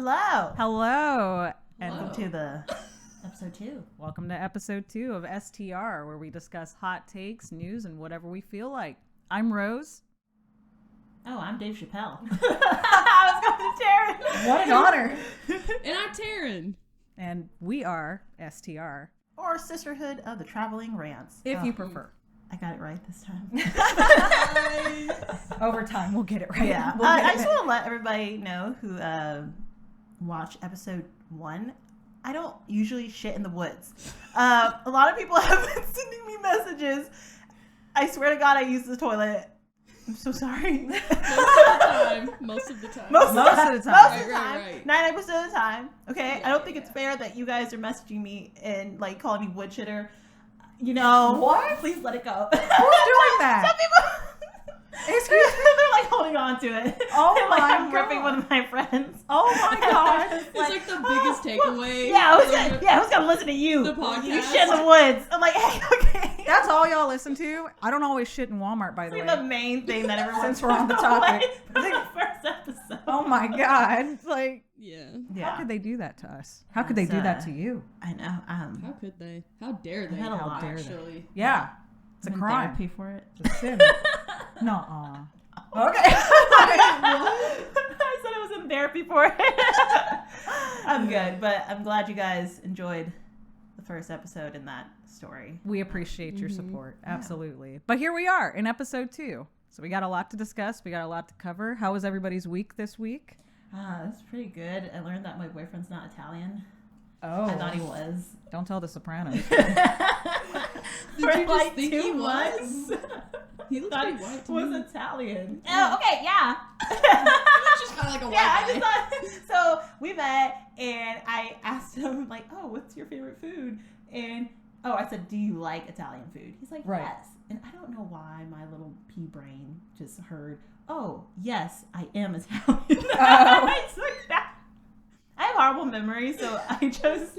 Hello. And Welcome to the episode 2. Welcome to episode 2 of STR, where we discuss hot takes, news, and whatever we feel like. I'm Rose. Oh, I'm Dave Chappelle. I was going to Taryn. What an honor. And I'm Taryn. And we are STR. Or Sisterhood of the Traveling Rants. If you prefer. I got it right this time. Over time, we'll get it right. Yeah. I just want to let everybody know who watched episode 1. I don't usually shit in the woods. A lot of people have been sending me messages. I swear to God, I use the toilet. I'm so sorry. Most of the time. Most of the time. Right. 9 episodes at a time. Okay? Yeah, I don't think it's fair that you guys are messaging me and like calling me wood shitter. You know. What? Please let it go. Who's doing that? Some people. Excuse me. They're like holding on to it. Oh and, like, my I'm ripping one of my friends. Oh my God. It's like the biggest takeaway. Yeah, who's gonna listen to you? The podcast. You shit in the woods. I'm like, hey, okay. That's all y'all listen to? I don't always shit in Walmart, by the way. It's like the main thing that everyone. Since we're on the topic. For the first episode. Oh my God. It's like, Yeah. how could they do that to us? How could they do that to you? I know. How could they? How dare they? had a lot, actually. Yeah. It's a I'm in crime. therapy for it. It's a sin. Nuh-uh. Okay. I said I was in therapy for it. I'm good, but I'm glad you guys enjoyed the first episode in that story. We appreciate your support. Absolutely. But here we are in episode 2. So we got a lot to discuss. We got a lot to cover. How was everybody's week this week? It's pretty good. I learned that my boyfriend's not Italian. Oh. I thought he was. Don't tell the Sopranos. Did you just think he was? He looks pretty white to was me. Italian. Oh, okay, yeah. He's just kind of like a white Yeah, I guy. just thought. So we met, and I asked him like, "Oh, what's your favorite food?" And I said, "Do you like Italian food?" He's like, Right. "Yes." And I don't know why my little pea brain just heard, "Oh, yes, I am Italian." I took that. I have horrible memory, so I just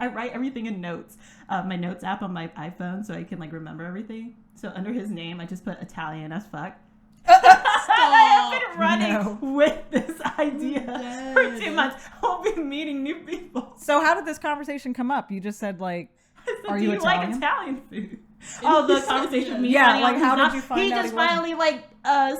I write everything in notes. My notes app on my iPhone, so I can like remember everything. So under his name, I just put Italian as fuck. I have been running with this idea for 2 months. I'll be meeting new people. So how did this conversation come up? You just said like, I said, are do you you Italian? like Italian food? Oh, the conversation with me. Yeah, finding like, out how he's did you find He out just he wasn't? finally like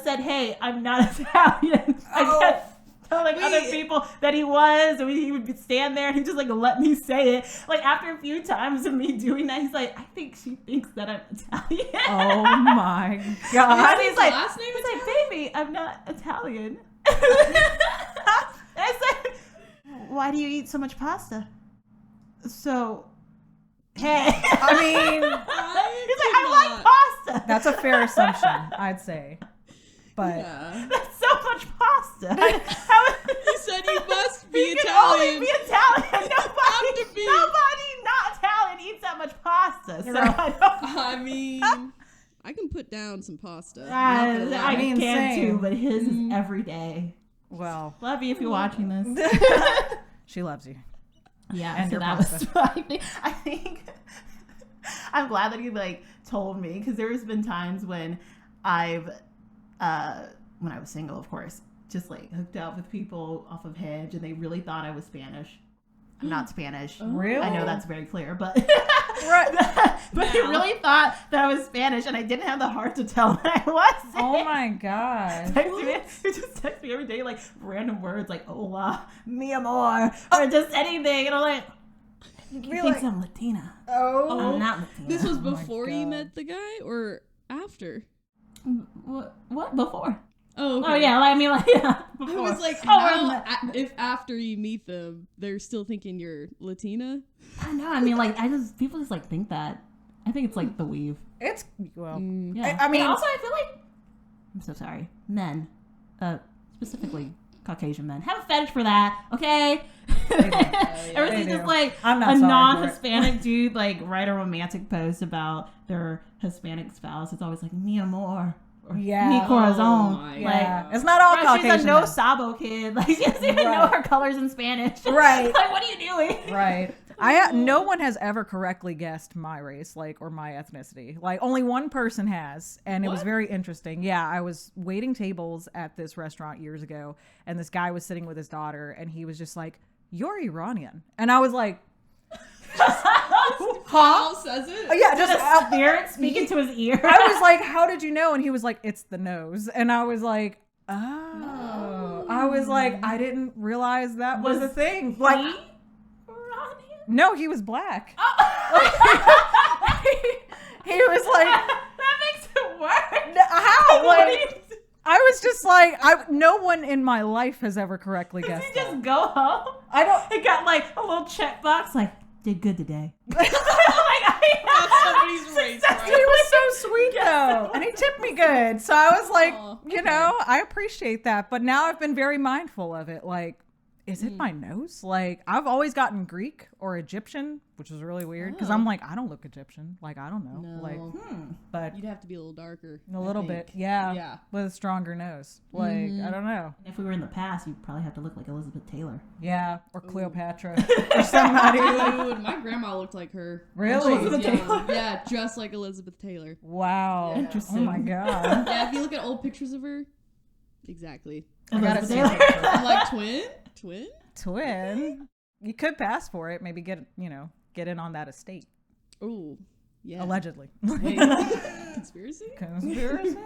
said, "Hey, I'm not Italian." I kept telling other people that he was, and he would stand there and he just like let me say it. Like after a few times of me doing that, he's like, "I think she thinks that I'm Italian." Oh my God. He's like, last name he's like, "Baby, I'm not Italian." And I said, "Why do you eat so much pasta?" So, hey, I mean, he's like, "I like pasta." that's a fair assumption, I'd say. But Yeah. That's so much pasta. How You said you must be you can only Italian. be Italian. have to be. Nobody not Italian eats that much pasta. So Right. I don't. I mean, I can put down some pasta. I mean, can same. too, but his is every day. well, Love you if you're watching this. she loves you. Yeah, And so your that pasta. was. I think I'm glad that he like told me, because there's been times when I've when I was single, of course, just like hooked up with people off of Hinge, and they really thought I was Spanish. I'm not Spanish. Really? I know that's very clear, but Right. but he really thought that I was Spanish, and I didn't have the heart to tell him I wasn't. Oh my God. He just texts me every day like random words like "Hola, mi amor," or just anything, and I'm like, he thinks I'm Latina. Oh. I'm not Latina. This was my before you God. met the guy or after? What before? Oh, okay. Oh yeah, I mean like yeah. I Before. was like, Oh, if after you meet them, they're still thinking you're Latina. I know. I mean like people just like think that. I think it's like the weave. It's, well, Yeah. I mean- And also I feel like I'm so sorry. Men, specifically Caucasian men, have a fetish for that. Okay. Ever They since do. it's like I'm not a sorry for it. non-Hispanic dude like write a romantic post about their Hispanic spouse, it's always like mi amor or Yeah. mi corazon. Oh my yeah. God. It's not all Right, Caucasian. she's a no men. sabo kid. Like she doesn't even know Right. her colors in Spanish. Right. Like what are you doing? Right. No one has ever correctly guessed my race, like, or my ethnicity. Like, only one person has, and it was very interesting. Yeah, I was waiting tables at this restaurant years ago, and this guy was sitting with his daughter, and he was just like, "You're Iranian," and I was like, How says it? "Yeah, just out there speaking to his ear." I was like, "How did you know?" And he was like, "It's the nose," and I was like, "Oh." I was like, I didn't realize that was a thing. Like, Iranian? no, he was black. Oh. He was like, that makes it worse. how? Like, I was just like, no one in my life has ever correctly Does guessed he just that. go home? I don't. It got like a little checkbox, like, did good today. Somebody's race, He right? was so sweet though, and he tipped me good. So I was like, Aw, you know, I appreciate that. But now I've been very mindful of it. Like, is it my nose? Like, I've always gotten Greek or Egyptian, which is really weird because I'm like, I don't look Egyptian. Like, I don't know. No. Like, but You'd have to be a little darker. a I little think. bit, yeah, Yeah. with a stronger nose. Like, I don't know. If we were in the past, you'd probably have to look like Elizabeth Taylor. Yeah, or Cleopatra or somebody. Dude, my grandma looked like her. Really? When she was Elizabeth young. Yeah, just like Elizabeth Taylor. Wow. Yeah. Oh my god. Yeah, if you look at old pictures of her, exactly. I gotta Elizabeth see Taylor. a picture. I'm like twin. Twin. You could pass for it. Maybe get in on that estate. Oh, yeah. Allegedly. Wait, conspiracy? Conspiracy.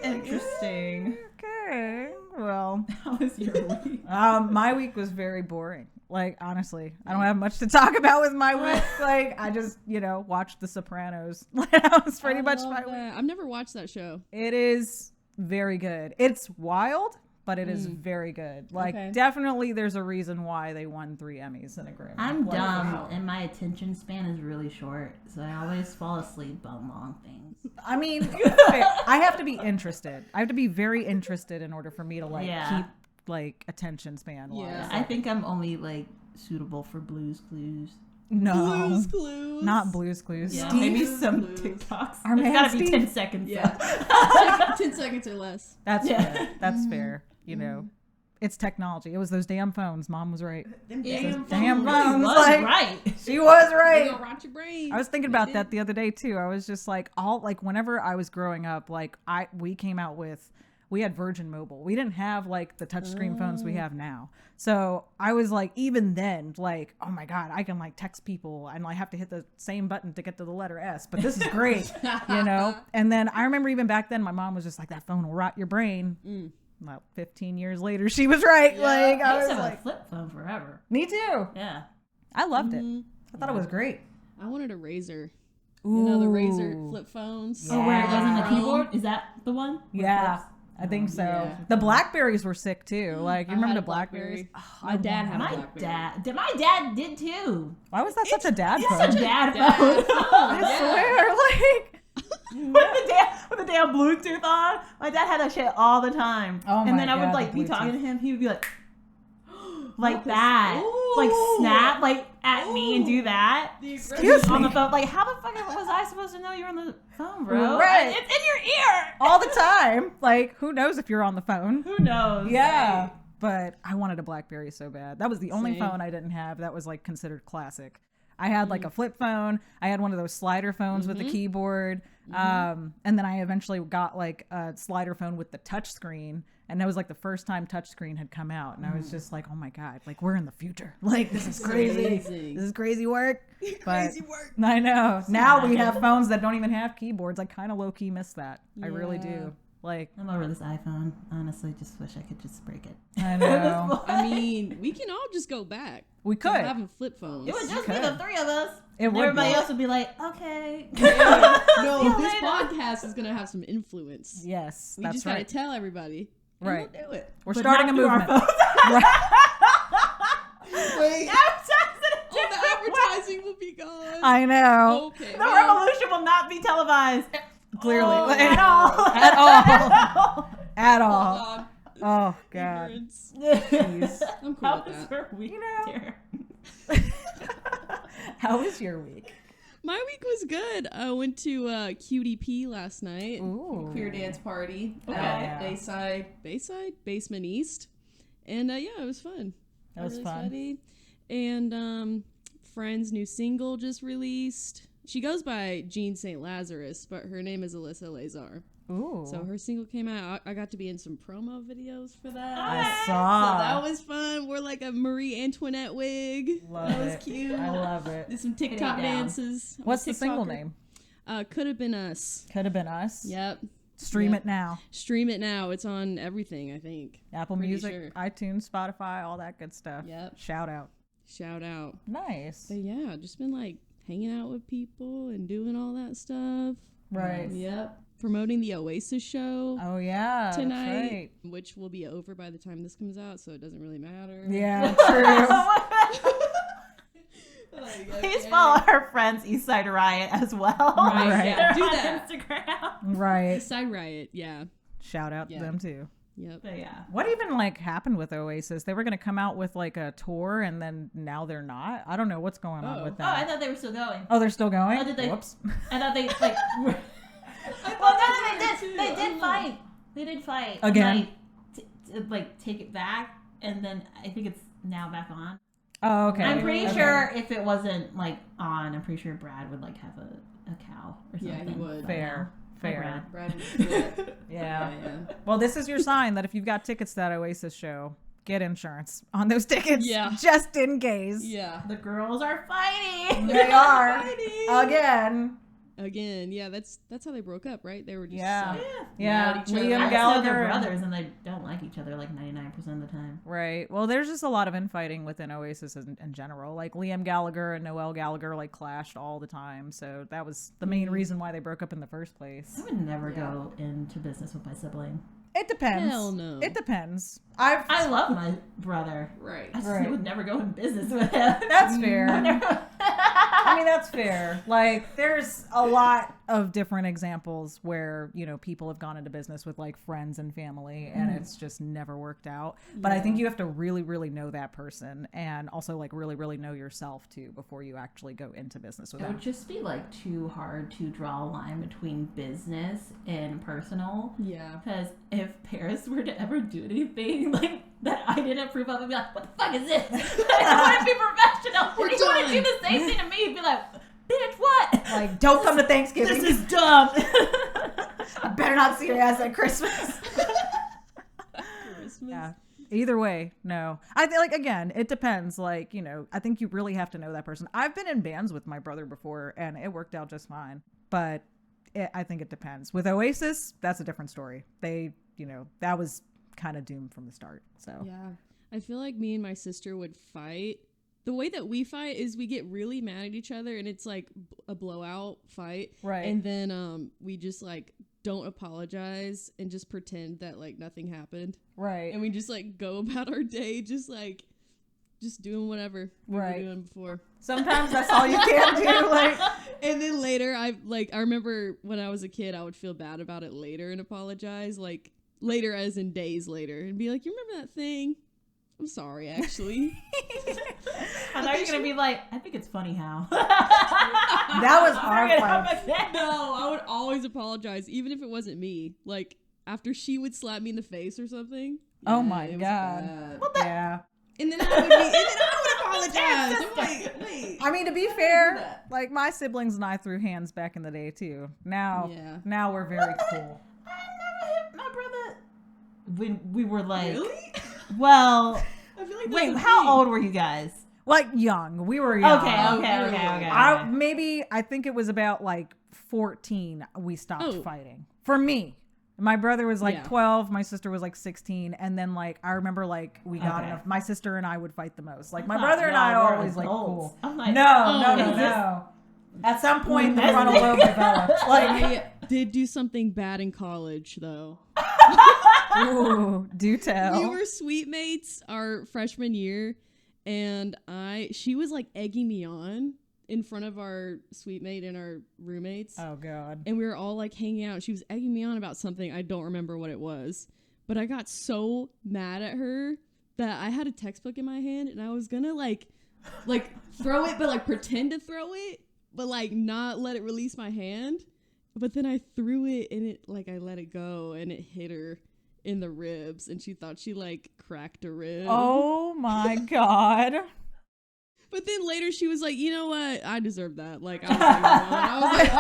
Interesting. Okay. Well, How was your week? my week was very boring. Like, honestly, I don't have much to talk about with my week. Like, I just, watched The Sopranos. That was pretty much my week. I've never watched that show. It is very good. It's wild, but it is very good. Like, Okay. definitely there's a reason why they won 3 Emmys and a Grammy. I'm Like, dumb, and my attention span is really short, so I always fall asleep on long things. I mean, I have to be interested. I have to be very interested in order for me to, keep, attention span. Yeah. I think I'm only, suitable for Blue's Clues. No. Blue's Clues. Not Blue's Clues. Yeah, Steve? maybe some Blues. TikToks. Our It's man gotta be Steve. 10 seconds. Yeah. 10 seconds or less. That's Yeah. fair. That's fair. It's technology. It was those damn phones. Mom was right. Them Damn phones phones, was like- right. She was They right. gonna rot your brain. I was thinking about that the other day too. I was just like, whenever I was growing up, we had Virgin Mobile. We didn't have the touchscreen phones we have now. So I was like, even then, oh my God, I can text people and I have to hit the same button to get to the letter S, but this is great, And then I remember even back then, my mom was just like, that phone will rot your brain. About 15 years later, she was right. Yeah. I I was used to have like, a flip phone forever. me too. Yeah. I loved it. I thought it was great. I wanted a Razor. Ooh. The Razor flip phones. Yeah. Oh, where it wasn't a Yeah. keyboard? Is that the one? Where it Yeah, flips? I think so. Yeah. The Blackberries were sick too. You I remember had the a Blackberries? Blackberry. My dad had a My Blackberry. my dad did too. Why was that such a dad It's phone? such a dad Dad phone. phone, I yeah. swear, with the damn Bluetooth on. My dad had that shit all the time. Oh and my then I would God, the be talking to Bluetooth. him. He would be like that, snap at me and do that. Excuse On me. the phone. How the fuck was I supposed to know you're on the phone, bro? Right. It's in your ear. all the time. Who knows if you're on the phone? Who knows? Yeah. But I wanted a Blackberry so bad. That was the only Same. phone I didn't have that was considered classic. I had a flip phone. I had one of those slider phones with the keyboard. And then I eventually got a slider phone with the touch screen. And that was the first time touch screen had come out. And I was just like, oh my God, we're in the future. This is crazy. amazing. This is crazy work. But Crazy work. I know. Now we have phones that don't even have keyboards. I kind of low key miss that. I really do. I'm over this iPhone. Honestly, just wish I could just break it. I know. I mean, we can all just go back. We to could. having flip phones. It would just be could. the three of us. It And would everybody be. else would be like, okay. No, you this later. podcast is gonna have some influence. Yes, We that's just gotta right. tell everybody. and Right. We'll do it. We're But starting a not through our movement. phones. Wait. Advertising Oh, the advertising will be gone. I know. Okay. The well, revolution will not be televised. Clearly. Oh, at all. At all. At hold all. on. Oh, God. Ignorance. Jeez. I'm cool How with was that. your week, Taryn? How was your week? My week was good. I went to QDP last night. Ooh. Queer dance party Okay. at Basement East. And yeah, it was fun. That was Really fun. sweaty. And friend's new single just released. She goes by Jean St. Lazarus, but her name is Alyssa Lazar. Ooh. So her single came out. I got to be in some promo videos for that. I So saw. that was fun. Wore like a Marie Antoinette wig. Love that was it. cute. I love it. Did some TikTok down. dances. I'm a What's the single TikToker. name? Could Have Been Us. Could have been us. Yep. Stream Yep. it now. Stream it now. It's on everything, I think. Apple Pretty Music, sure. iTunes, Spotify, all that good stuff. Yep. Shout out. Shout out. Nice. But yeah, just been like hanging out with people and doing all that stuff. Right. Yep. Promoting the Oasis show Oh yeah. tonight, That's right. which will be over by the time this comes out, so it doesn't really matter. Yeah. True. Please follow our friends Eastside Riot as well. Right. Yeah, do on that. Instagram. Right. Side Riot, yeah. Shout out Yeah. to them too. Yep. But yeah. What even like happened with Oasis? They were going to come out with like a tour and then now they're not. I don't know what's going on with Oh, I that. thought they were still going. Oh, they're still going? Oh, did they? Whoops. I thought they like. Well, no, they did. They did fight. They did fight Again? And, like take it back, and then I think it's now back on. Oh, okay. I'm pretty Okay. sure if it wasn't like on, I'm pretty sure Brad would like have a cow or something. Yeah, he would. Fair. Hi, Fair. Brad. Brad Yeah. yeah. Well, this is your sign that if you've got tickets to that Oasis show, get insurance on those tickets. Yeah. Just in case. Yeah. The girls are fighting. They are. Fighting. Again. Again, yeah, that's how they broke up, right? They were just Yeah. like, Yeah. mad at each other. Liam I just know Gallagher. they're brothers and they don't like each other like 99% of the time. Right. Well, there's just a lot of infighting within Oasis in general. Like Liam Gallagher and Noel Gallagher like clashed all the time. So that was the main reason why they broke up in the first place. I would never Yeah. go into business with my sibling. It depends. Hell no. It depends. I love my brother. Right. I just Right. would never go in business with him. That's fair. I never- I mean, that's fair. Like, there's a lot of different examples where, you know, people have gone into business with like friends and family and it's just never worked out. But I think you have to really, really know that person and also like really, really know yourself too before you actually go into business with It them. would just be like too hard to draw a line between business and personal. Yeah. Because if Paris were to ever do anything like that I didn't approve of, I'd be like, what the fuck is this? I want to be professional. We're If you want to do done. the same thing to me, you'd be like, bitch, what? Like, don't come to Thanksgiving. This is dumb. I better not see your ass at Christmas. Christmas. Yeah. Either way, no. I feel like, again, it depends. Like, you know, I think you really have to know that person. I've been in bands with my brother before and it worked out just fine. But I think it depends. With Oasis, that's a different story. They, you know, that was kind of doomed from the start. So, Yeah. I feel like me and my sister would fight. The way that we fight is we get really mad at each other and it's like a blowout fight. right. And then we just like don't apologize and just pretend that like nothing happened. right. And we just like go about our day just doing whatever we were Right. doing before. Sometimes that's all you can do. Like, And then later I remember when I was a kid I would feel bad about it later and apologize, like later as in days later, and be like, you remember that thing? I'm sorry, actually. I thought you were going to be like, I think it's funny how. that was our Bring it fight. up again. No, I would always apologize, even if it wasn't me. Like, after she would slap me in the face or something. Oh Yeah, my it was God. bad. Yeah. And then I would apologize. I'm like, wait. I mean, to be fair, like my siblings and I threw hands back in the day too. Now we're very cool. I never hit my brother when we were like, Really? well, I feel like that's wait, a how thing. old were you guys? Like young. We were young. Okay. I think it was about like 14 we stopped Oh. fighting. For me. My brother was like Yeah. 12, my sister was like 16, and then like I remember like we got Okay. enough. My sister and I would fight the most. Like my thought brother and I y'all are were always like adults. cool. I'm like, No. At some point the frontal lobe developed. Like, I did do something bad in college, though. ooh, do tell. We were suite mates our freshman year, and she was like egging me on in front of our suite mate and our roommates. Oh god. And we were all like hanging out. She was egging me on about something. I don't remember what it was. But I got so mad at her that I had a textbook in my hand and I was gonna like throw it, but like pretend to throw it, but like not let it release my hand. But then I threw it and it like I let it go and it hit her in the ribs and she thought she like cracked a rib. Oh my god. But then later she was like, you know what? I deserve that. Like, I was like, I was like,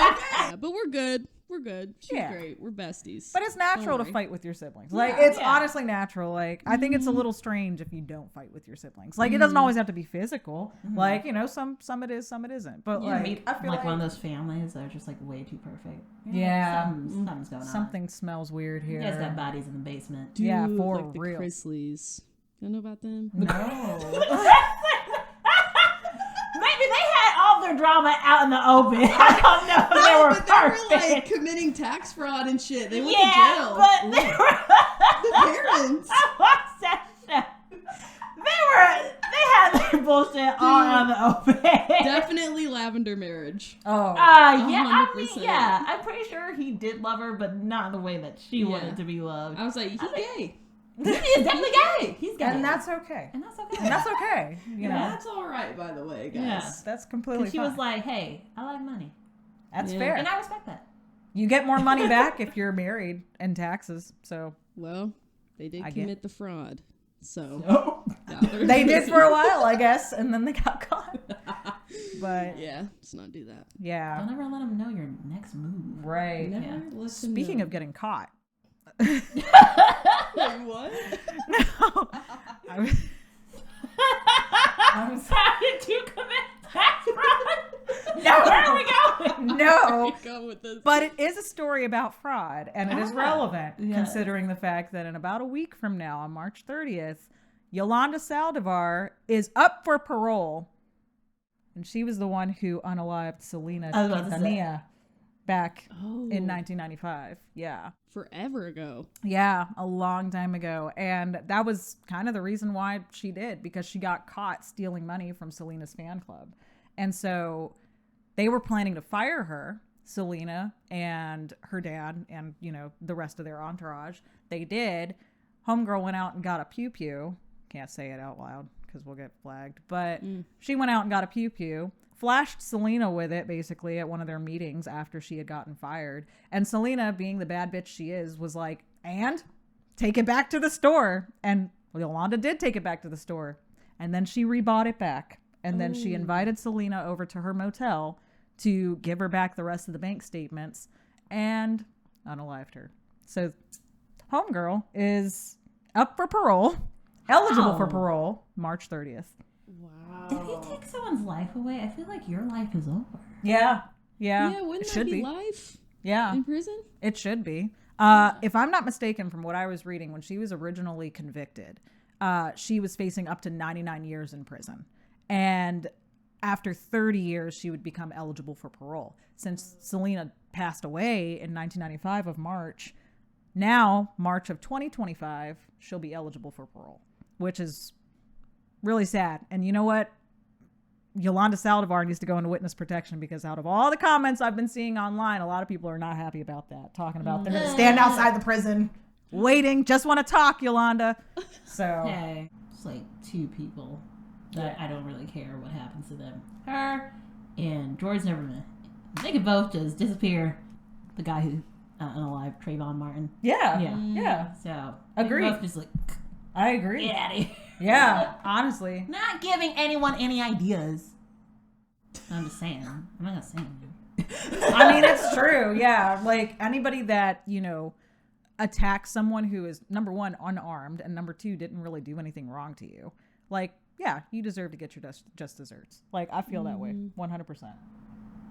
okay. But we're good. We're good. She's great. We're besties. But it's natural to fight with your siblings. Like, it's honestly natural. Like, I think it's a little strange if you don't fight with your siblings. Like, it doesn't always have to be physical. Like, you know, some it is, some it isn't. But like, I feel like one of those families that are just like way too perfect. Something's going on. Something smells weird here. You guys got bodies in the basement. Dude, yeah, for like real. The Chrisleys. You know about them? No. Maybe they had all their drama out in the open. I don't know. They were perfect. They were like committing tax fraud and shit. They went to jail. But they were the parents. I watched that show. They had their bullshit all out in the open. Definitely lavender marriage. Oh. Yeah, 100%. I'm pretty sure he did love her, but not in the way that she wanted to be loved. I was like, he's gay. He is definitely gay. He's gay. And that's okay. And that's okay. And that's okay. You know, That's all right, by the way, guys. Yeah. that's completely fine. She was like, hey, I like money. That's fair. And I respect that. You get more money back if you're married and taxes. So Well, they did commit the fraud. So now they did for a while, I guess, and then they got caught. But yeah, let's not do that. yeah. Don't ever let them know your next move. Right. Never listen. Speaking of getting caught. Wait, what? No. I'm sorry to commit tax fraud. No, where are we going? No. Go with this. But it is a story about fraud, and it is relevant considering the fact that in about a week from now, on March 30th, Yolanda Saldivar is up for parole. And she was the one who unalived Selena Quintanilla back in 1995. Yeah. Forever ago. Yeah, a long time ago. And that was kind of the reason why she did, because she got caught stealing money from Selena's fan club. And so they were planning to fire her, Selena and her dad and, you know, the rest of their entourage. They did. Homegirl went out and got a pew-pew. Can't say it out loud because we'll get flagged. But she went out and got a pew-pew. Flashed Selena with it basically at one of their meetings after she had gotten fired. And Selena, being the bad bitch she is, was like, and take it back to the store. And Yolanda did take it back to the store. And then she rebought it back. And then she invited Selena over to her motel to give her back the rest of the bank statements and unalived her. So homegirl is up for parole, eligible for parole, March 30th. Wow. If you take someone's life away, I feel like your life is over. Yeah. Yeah. Yeah, wouldn't it that should be life Yeah. in prison? It should be. If I'm not mistaken, from what I was reading, when she was originally convicted, she was facing up to 99 years in prison. And after 30 years, she would become eligible for parole. Since Selena passed away in 1995 of March, now, March of 2025, she'll be eligible for parole, which is really sad. And you know what? Yolanda Saldivar needs to go into witness protection, because out of all the comments I've been seeing online, a lot of people are not happy about that. Talking about they're going to stand outside the prison waiting, just want to talk, Yolanda. So Hey, it's like two people that I don't really care what happens to them. Her and George Zimmerman. They could both just disappear. The guy who unalived Trayvon Martin. yeah. So Agreed. both just like, I agree. get out of here. Yeah, honestly. Not giving anyone any ideas. I'm just saying. I'm not gonna say anything. I mean, it's true. Yeah. Like anybody that, you know, attacks someone who is, number one, unarmed, and number two, didn't really do anything wrong to you. Like, yeah, you deserve to get your just desserts. Like, I feel that way 100%.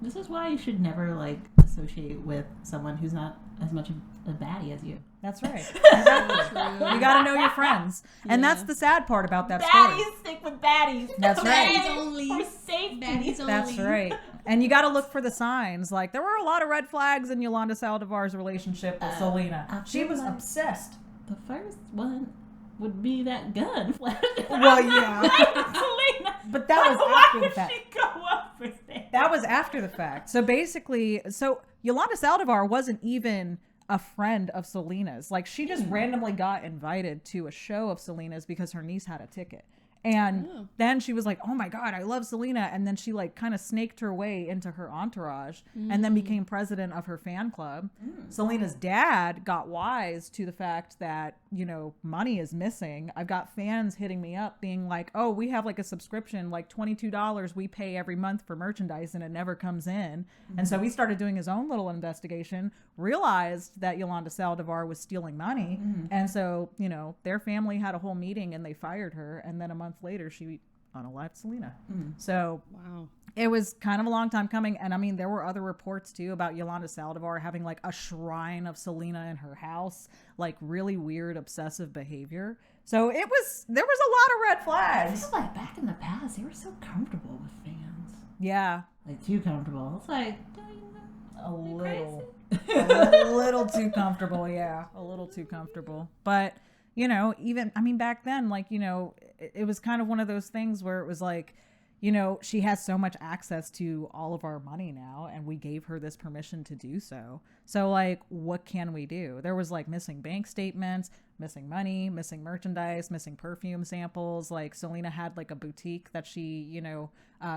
This is why you should never like associate with someone who's not as much a baddie as you. That's right. Exactly. You got to know your friends. And that's the sad part about that story. Baddies stick with baddies. That's right. Baddies only. For safety. Baddies only. That's right. And you got to look for the signs. Like, there were a lot of red flags in Yolanda Saldivar's relationship with Selena. She was obsessed. The first one would be that gun. Well, yeah. Selena. But that was Why after the would fact. she go up for that? That was after the fact. So basically, Yolanda Saldivar wasn't even a friend of Selena's. Like, she just randomly got invited to a show of Selena's because her niece had a ticket. And then she was like, oh my God, I love Selena. And then she like kind of snaked her way into her entourage and then became president of her fan club. Selena's dad got wise to the fact that, you know, money is missing. I've got fans hitting me up being like, oh, we have like a subscription, like $22 we pay every month for merchandise and it never comes in. And so he started doing his own little investigation, realized that Yolanda Saldivar was stealing money. And so, you know, their family had a whole meeting and they fired her. And then a month later, she unalived Selena. So Wow. it was kind of a long time coming. And I mean, there were other reports too about Yolanda Saldivar having like a shrine of Selena in her house, like really weird, obsessive behavior. So there was a lot of red I flags. feel like back in the past, they were so comfortable with fans. Yeah. Like, too comfortable. It's like, A little. crazy? A little too comfortable. Yeah. A little too comfortable. But, you know, even, I mean, back then, like, you know, it was kind of one of those things where it was like, you know, she has so much access to all of our money now, and we gave her this permission to do so. So, like, what can we do? There was like missing bank statements, missing money, missing merchandise, missing perfume samples. Like, Selena had like a boutique that she, you know,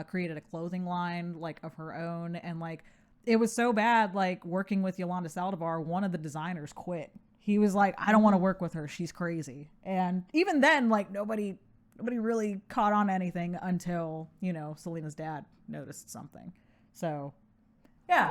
created a clothing line like of her own. And like, it was so bad, like working with Yolanda Saldivar, one of the designers quit. He was like, I don't want to work with her. She's crazy. And even then, like, nobody really caught on anything until, you know, Selena's dad noticed something. So, yeah.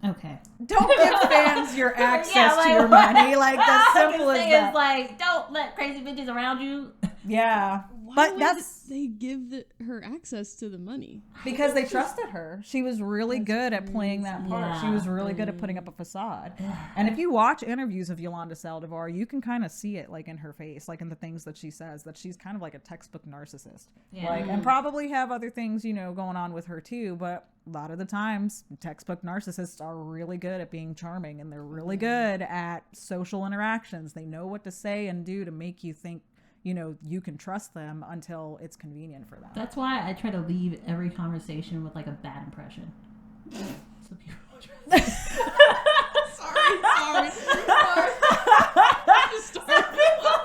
Okay. Don't give fans your access Yeah, to your money. Like, that's simple as that. It's like, don't let crazy bitches around you. Yeah. Why But would that's they give her access to the money? because they trusted her. She was really good at playing that part. Yeah. She was really good at putting up a facade. And if you watch interviews of Yolanda Saldivar, you can kind of see it like in her face, like in the things that she says, that she's kind of like a textbook narcissist. Yeah. Like, and probably have other things, you know, going on with her too. But a lot of the times, textbook narcissists are really good at being charming, and they're really good at social interactions. They know what to say and do to make you think, you know, you can trust them until it's convenient for them. That's why I try to leave every conversation with like a bad impression. So people Sorry.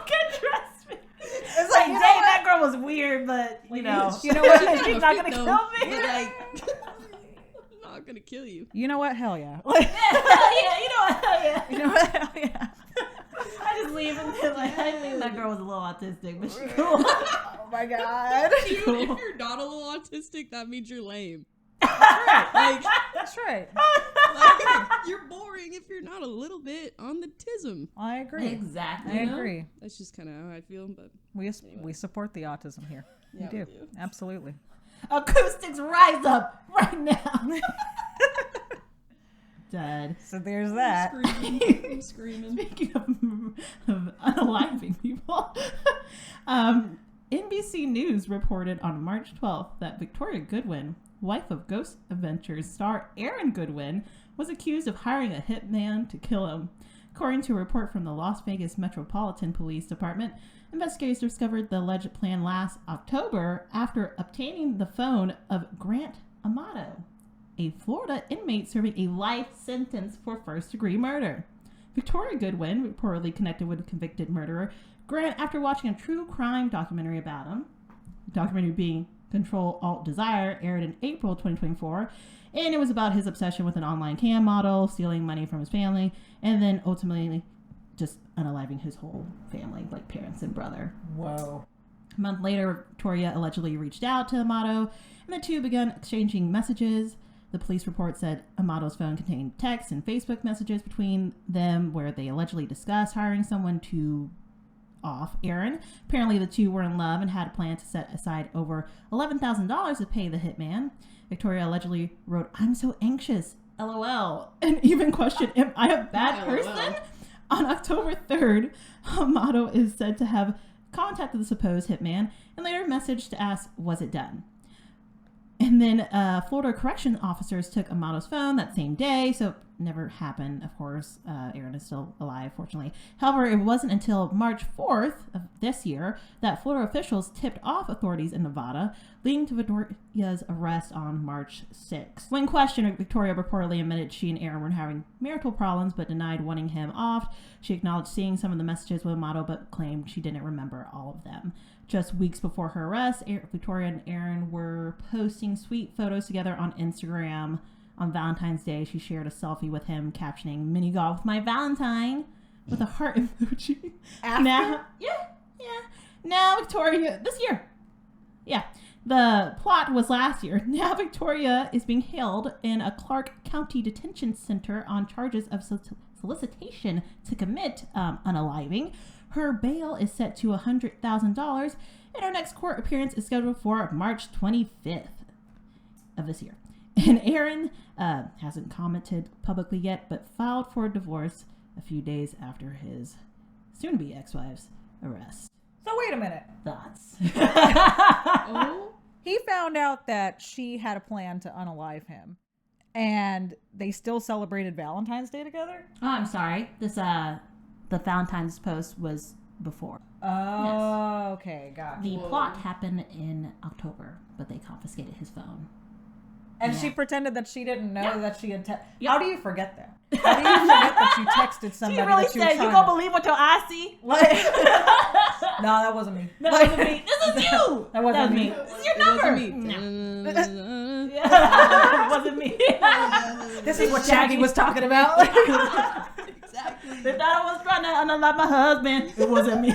can trust me. It's Like, you know dang, what? that girl was weird, but you know, You know what? she's not gonna kill me. But like, I'm not gonna kill you. You know what? Hell yeah. Yeah, you know what? Yeah. You know what? Hell yeah. I just leave and be like, I think that girl was a little autistic, but she's cool. Oh my god. If you're not a little autistic, that means you're lame. Like, That's right. like, you're boring if you're not a little bit on the tism. I agree. Exactly. I agree. That's just kind of how I feel, but We support the autism here. yeah, We do. Absolutely. Acoustics rise up right now. Dead. So there's that. I'm screaming. Speaking of unaliving people, NBC News reported on March 12th that Victoria Goodwin, wife of Ghost Adventures star Aaron Goodwin, was accused of hiring a hitman to kill him. According to a report from the Las Vegas Metropolitan Police Department, investigators discovered the alleged plan last October after obtaining the phone of Grant Amato, a Florida inmate serving a life sentence for first-degree murder. Victoria Goodwin, reportedly connected with a convicted murderer, Grant after watching a true crime documentary about him. The documentary being Control Alt Desire aired in April 2024, and it was about his obsession with an online cam model, stealing money from his family, and then ultimately just unaliving his whole family, like parents and brother. Whoa. A month later, Victoria allegedly reached out to Amato, and the two began exchanging messages. The police report said Amato's phone contained texts and Facebook messages between them where they allegedly discussed hiring someone to off Aaron. Apparently, the two were in love and had a plan to set aside over $11,000 to pay the hitman. Victoria allegedly wrote, "I'm so anxious, LOL," and even questioned, "Am I a bad person?" On October 3rd, Amato is said to have contacted the supposed hitman and later messaged to ask, was it done? And then Florida correction officers took Amato's phone that same day, so it never happened, of course. Aaron is still alive, fortunately. However, it wasn't until March 4th of this year that Florida officials tipped off authorities in Nevada, leading to Victoria's arrest on March 6th. When questioned, Victoria reportedly admitted she and Aaron were having marital problems, but denied wanting him off. She acknowledged seeing some of the messages with Amato, but claimed she didn't remember all of them. Just weeks before her arrest, Victoria and Aaron were posting sweet photos together on Instagram. On Valentine's Day, she shared a selfie with him, captioning, "Mini golf with my Valentine," with a heart emoji. Now, Now Victoria, this year. Yeah. The plot was last year. Now Victoria is being held in a Clark County Detention Center on charges of solicitation to commit unaliving. Her bail is set to $100,000, and her next court appearance is scheduled for March 25th of this year. And Aaron hasn't commented publicly yet, but filed for divorce a few days after his soon-to-be ex-wife's arrest. So wait a minute. Thoughts? Oh. He found out that she had a plan to unalive him, and they still celebrated Valentine's Day together? Oh, I'm sorry. This the Valentine's post was before. Oh, okay, got The you. plot happened in October, but they confiscated his phone. And Yeah. she pretended that she didn't know Yep. that she had. Yep. How do you forget that? How do you forget that you texted somebody? She really that you were said, "You trying gonna to-" believe what your eyes see?" Like, no, that wasn't me. That wasn't me. This is you. That wasn't me. This is your It number. wasn't me. No. Yeah. It wasn't me. This is what Shaggy was talking about. Exactly. They thought I was trying to unalive my husband. It wasn't me.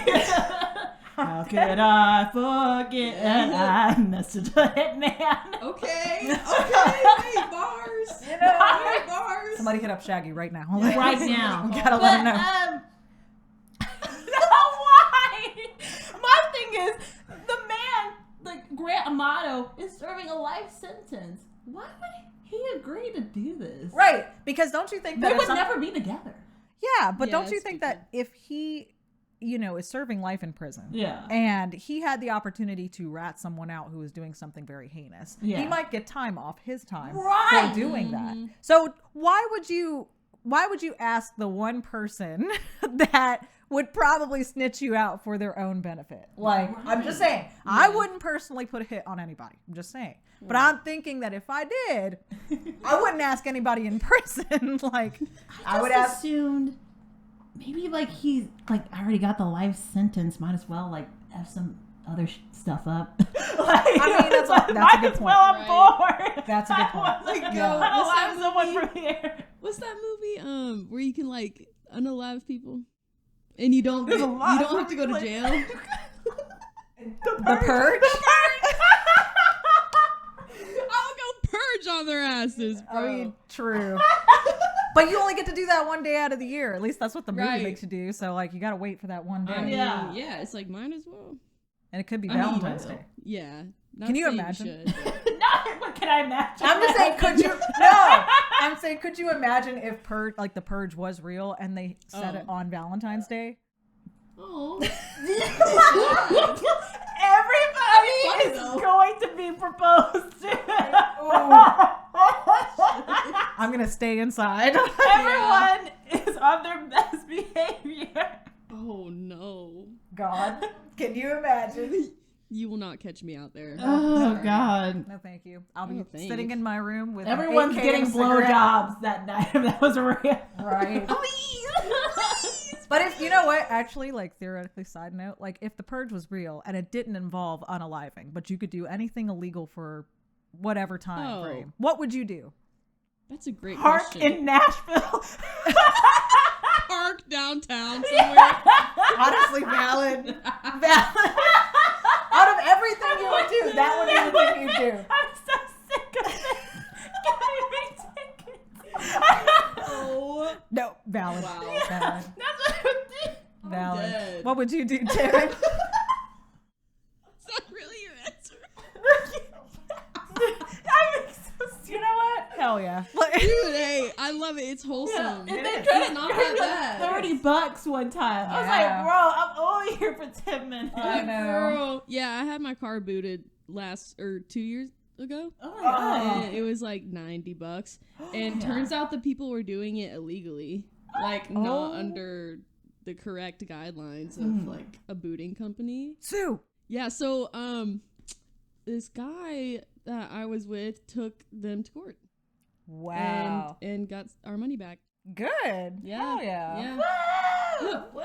How could I forget I messaged a hitman? Okay. Hey, bars. You know, Hey, bars. somebody hit up Shaggy right now. Right now. We gotta let him know. Why? My thing is, the man, like Grant Amato, is serving a life sentence. Why would he agree to do this? Right, because don't you think that They if would some- never be together. Yeah, but Yeah, don't you that's think good. that if he, is serving life in prison, Yeah. and he had the opportunity to rat someone out who was doing something very heinous, Yeah. he might get time off his time Right. for doing that. So why would you ask the one person that would probably snitch you out for their own benefit? Like, I'm just saying, I wouldn't personally put a hit on anybody. I'm just saying. But I'm thinking that if I did, I wouldn't ask anybody in prison. Like, I would ask. assumed maybe like he's like I already got the life sentence. Might as well like have some other stuff up. Like, I mean, that's a might good as point. well, I'm Right. bored. That's a good point. Like, Yeah. yo, I don't what's have that someone movie? from here. What's that movie? Where you can like unalive people, and you don't There's a lot you of don't have to go to movies jail. The Purge? I'll go purge on their asses, bro. I mean, true. But you only get to do that one day out of the year. At least that's what the movie Right. makes you do. So, like, you got to wait for that one day. I mean, Yeah. yeah, it's like might as well. And it could be I mean, Valentine's you will. Day. Yeah. Not Can you saying imagine? should, but- What can I imagine? I'm just saying, could you? No, I'm saying, could you imagine if the Purge was real and they set it on Valentine's Day? Oh. Everybody Funny, is though. going to be proposed to. I'm gonna stay inside. Everyone is on their best behavior. Oh no. God, can you imagine? You will not catch me out there. Oh Sorry. God. No, thank you. I'll be Oh, thanks. sitting in my room with an Everyone's AK getting and a cigarette. blowjobs that night. That was real. Right. Please. But if you know what, actually, like theoretically, side note, like if the Purge was real and it didn't involve unaliving, but you could do anything illegal for whatever time frame, what would you do? That's a great Park question. in Nashville. Park downtown somewhere. Honestly, valid. Out of everything you would do, that would be the thing you do. I'm so sick of it. Giving me tickets. Oh. No, valid. Wow. Valid. That's what I would do. Valid. dead. What would you do, Taryn? Is that really your answer? I'm so sick. You know what? Hell yeah. Dude, hey, I love it. It's wholesome. And they is. tried to Not charge that like bad. $30 one time. I was Yeah. like, bro, I'm only here for 10 minutes. I know. Girl. Yeah, I had my car booted 2 years ago. Oh my god. And it was like $90. And turns out the people were doing it illegally. Like Oh. not under the correct guidelines of like a booting company. Sue. Yeah, so this guy that I was with took them to court. Wow. And got our money back. Good. Yeah. Hell yeah. Yeah. Woo! Woo!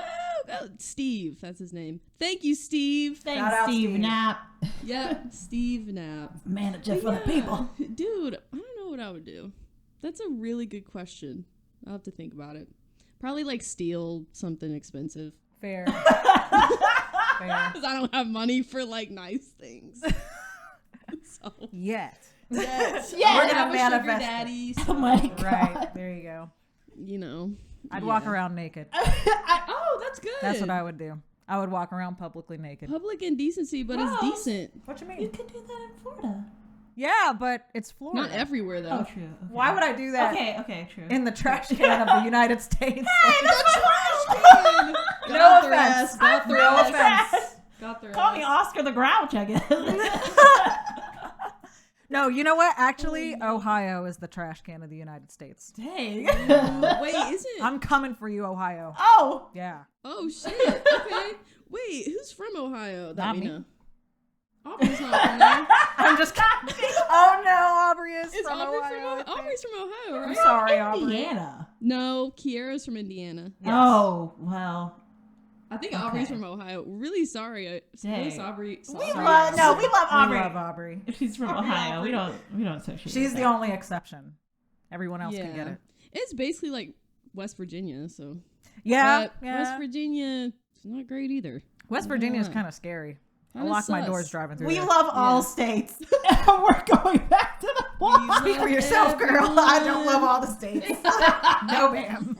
Steve. That's his name. Thank you, Steve. Thanks, Shout out Steve Steve. Knapp. Yep, Steve Knapp. Manager But for the people. Dude, I don't know what I would do. That's a really good question. I'll have to think about it. Probably like steal something expensive. Fair. Fair. Because I don't have money for like nice things. So. Yet. Yes. Yeah, We're gonna have a sugar manifest it. daddy. Oh my God. Right. There you go. You know. I'd walk around naked. Oh, that's good. That's what I would do. I would walk around publicly naked. Public indecency, but Gross. it's decent. What you You mean? could do that in Florida. Yeah, but it's Florida. Not everywhere though. Oh, true. Okay. Why would I do that Okay, true. in the trash can of the United States? Got No their offense. ass, got their No ass. offense. Got their Call me ass. Oscar the Grouch, I guess. No, you know what? Actually, Ohio is the trash can of the United States. Dang. Wait, is it? I'm coming for you, Ohio. Oh. Yeah. Oh shit. Okay. Wait, who's from Ohio? That Not we me. know. Aubrey's not from there. I'm just kidding. Oh no, Aubrey is Is from Aubrey Ohio. I from think. Aubrey's from Ohio, I'm right? sorry, Aubrey. Indiana. No, Kiara's from Indiana. Yes. Oh, well. I think Okay. Aubrey's from Ohio. Really sorry. Dang. Aubrey. We Sorry. love Aubrey. We love Aubrey. If she's from Ohio, we don't associate. She's with the her. only exception. Everyone else can get it. It's basically like West Virginia, so. Yeah. But Yeah. West Virginia, it's not great either. West Virginia is Yeah. kind of scary. I Kinda lock my sus. doors driving through We there. love all states. We're going back to the wall. Speak for yourself, girl. I don't love all the states. No, ma'am.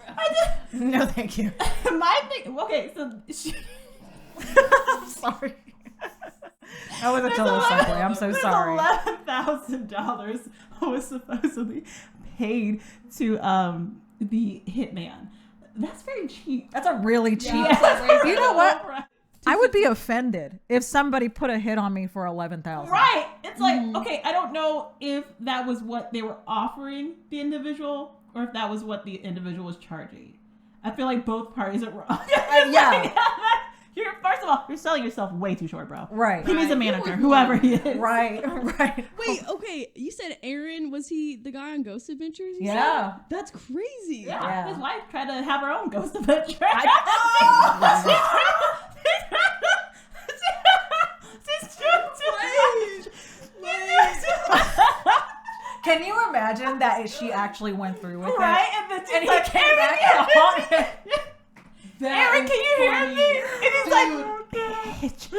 No, thank you. My thing. Okay, so I'm sorry. That was a total segue. I'm so sorry. $11,000 was supposedly paid to the hitman. That's very cheap. That's a really cheap. Yeah. You know what? I would be offended if somebody put a hit on me for 11,000. Right. It's like, okay, I don't know if that was what they were offering the individual or if that was what the individual was charging. I feel like both parties are wrong. Yeah. First of all, you're selling yourself way too short, bro. Right. He needs a manager, whoever he is. Right. Right. Wait, okay. You said Aaron, was he the guy on Ghost Adventures? you Yeah. said? That's crazy. Yeah. Yeah. His wife tried to have her own ghost adventure. She's too Can you imagine that she actually went through with right? it? And then And she's he like, came back to haunt him. Aaron, can you hear me? And he's like, bitch.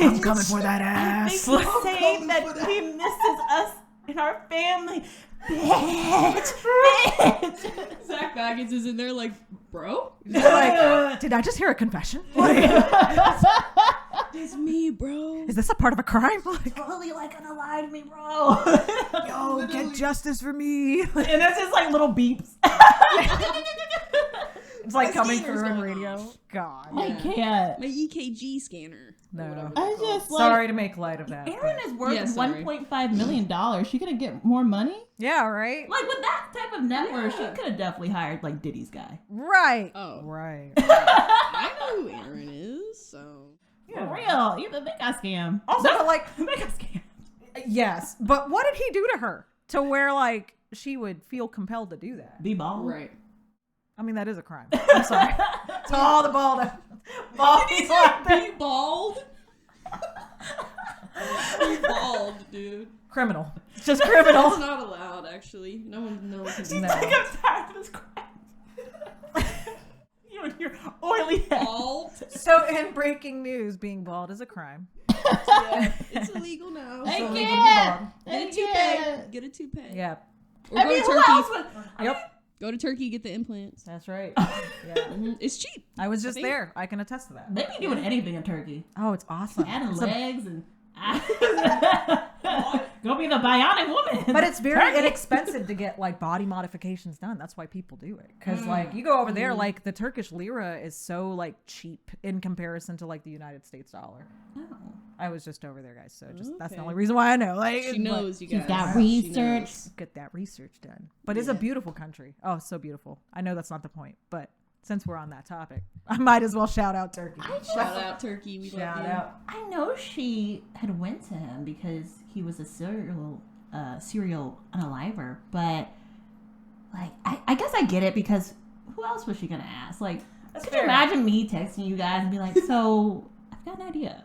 I'm coming for that I ass. think he's saying that he misses us and our family. Bitch. Zach Baggins is in there like, bro? Like, did I just hear a confession? Like, It's me, bro. is this a part of a crime? Like, Totally like unalive me, bro. yo, get justice for me. And it's just like little beeps. It's like My coming scanner's through on going radio. off. God. I can't. My EKG scanner. or No. whatever I they're called. just like. Sorry to make light of that. Aaron but- is worth Yeah, sorry. $1.5 million. She gonna get more money? Yeah, right? Like with that type of net worth, Yeah. she could have definitely hired like Diddy's guy. Right. Oh. Right. I know who Aaron is, so. For real, even they got scammed. Also, but, like, They got scammed. yes. But what did he do to her to where, like, she would feel compelled to do that? Be bald. Right. I mean, that is a crime. I'm sorry. To all the bald people out there. Be bald? Be bald, dude. Criminal. Just criminal. That's not allowed, actually. No one knows. No. Like, I'm tired of this crap. You and your oily head. Bald? So, in breaking news, being bald is a crime. Yeah, it's illegal now. I So can't. we can be bald. Get a toupee. Get a toupee. Yeah. Or I go mean, to who Turkey. else would? Yep. Go to Turkey, get the implants. That's right. Yeah. It's cheap. I was just think- there. I can attest to that. They be doing anything in Turkey. Oh, it's awesome. Adding It's a- legs and. Go be the bionic woman. But it's very Turkey. inexpensive to get like body modifications done. That's why people do it. Because like you go over there, like the Turkish lira is so like cheap in comparison to like the United States dollar. Oh. I was just over there, guys. So just that's the Okay. only reason why I know. Like She knows you guys. She's got She research. knows. Get that research done. But it's a beautiful country. Oh, so beautiful. I know that's not the point, but since we're on that topic, I might as well shout out Turkey. Shout out Turkey. We love Shout you. out. I know she had went to him because he was a serial unaliver, but like I guess I get it because who else was she gonna ask? Like Could you imagine me texting you guys and be like, so I've got an idea.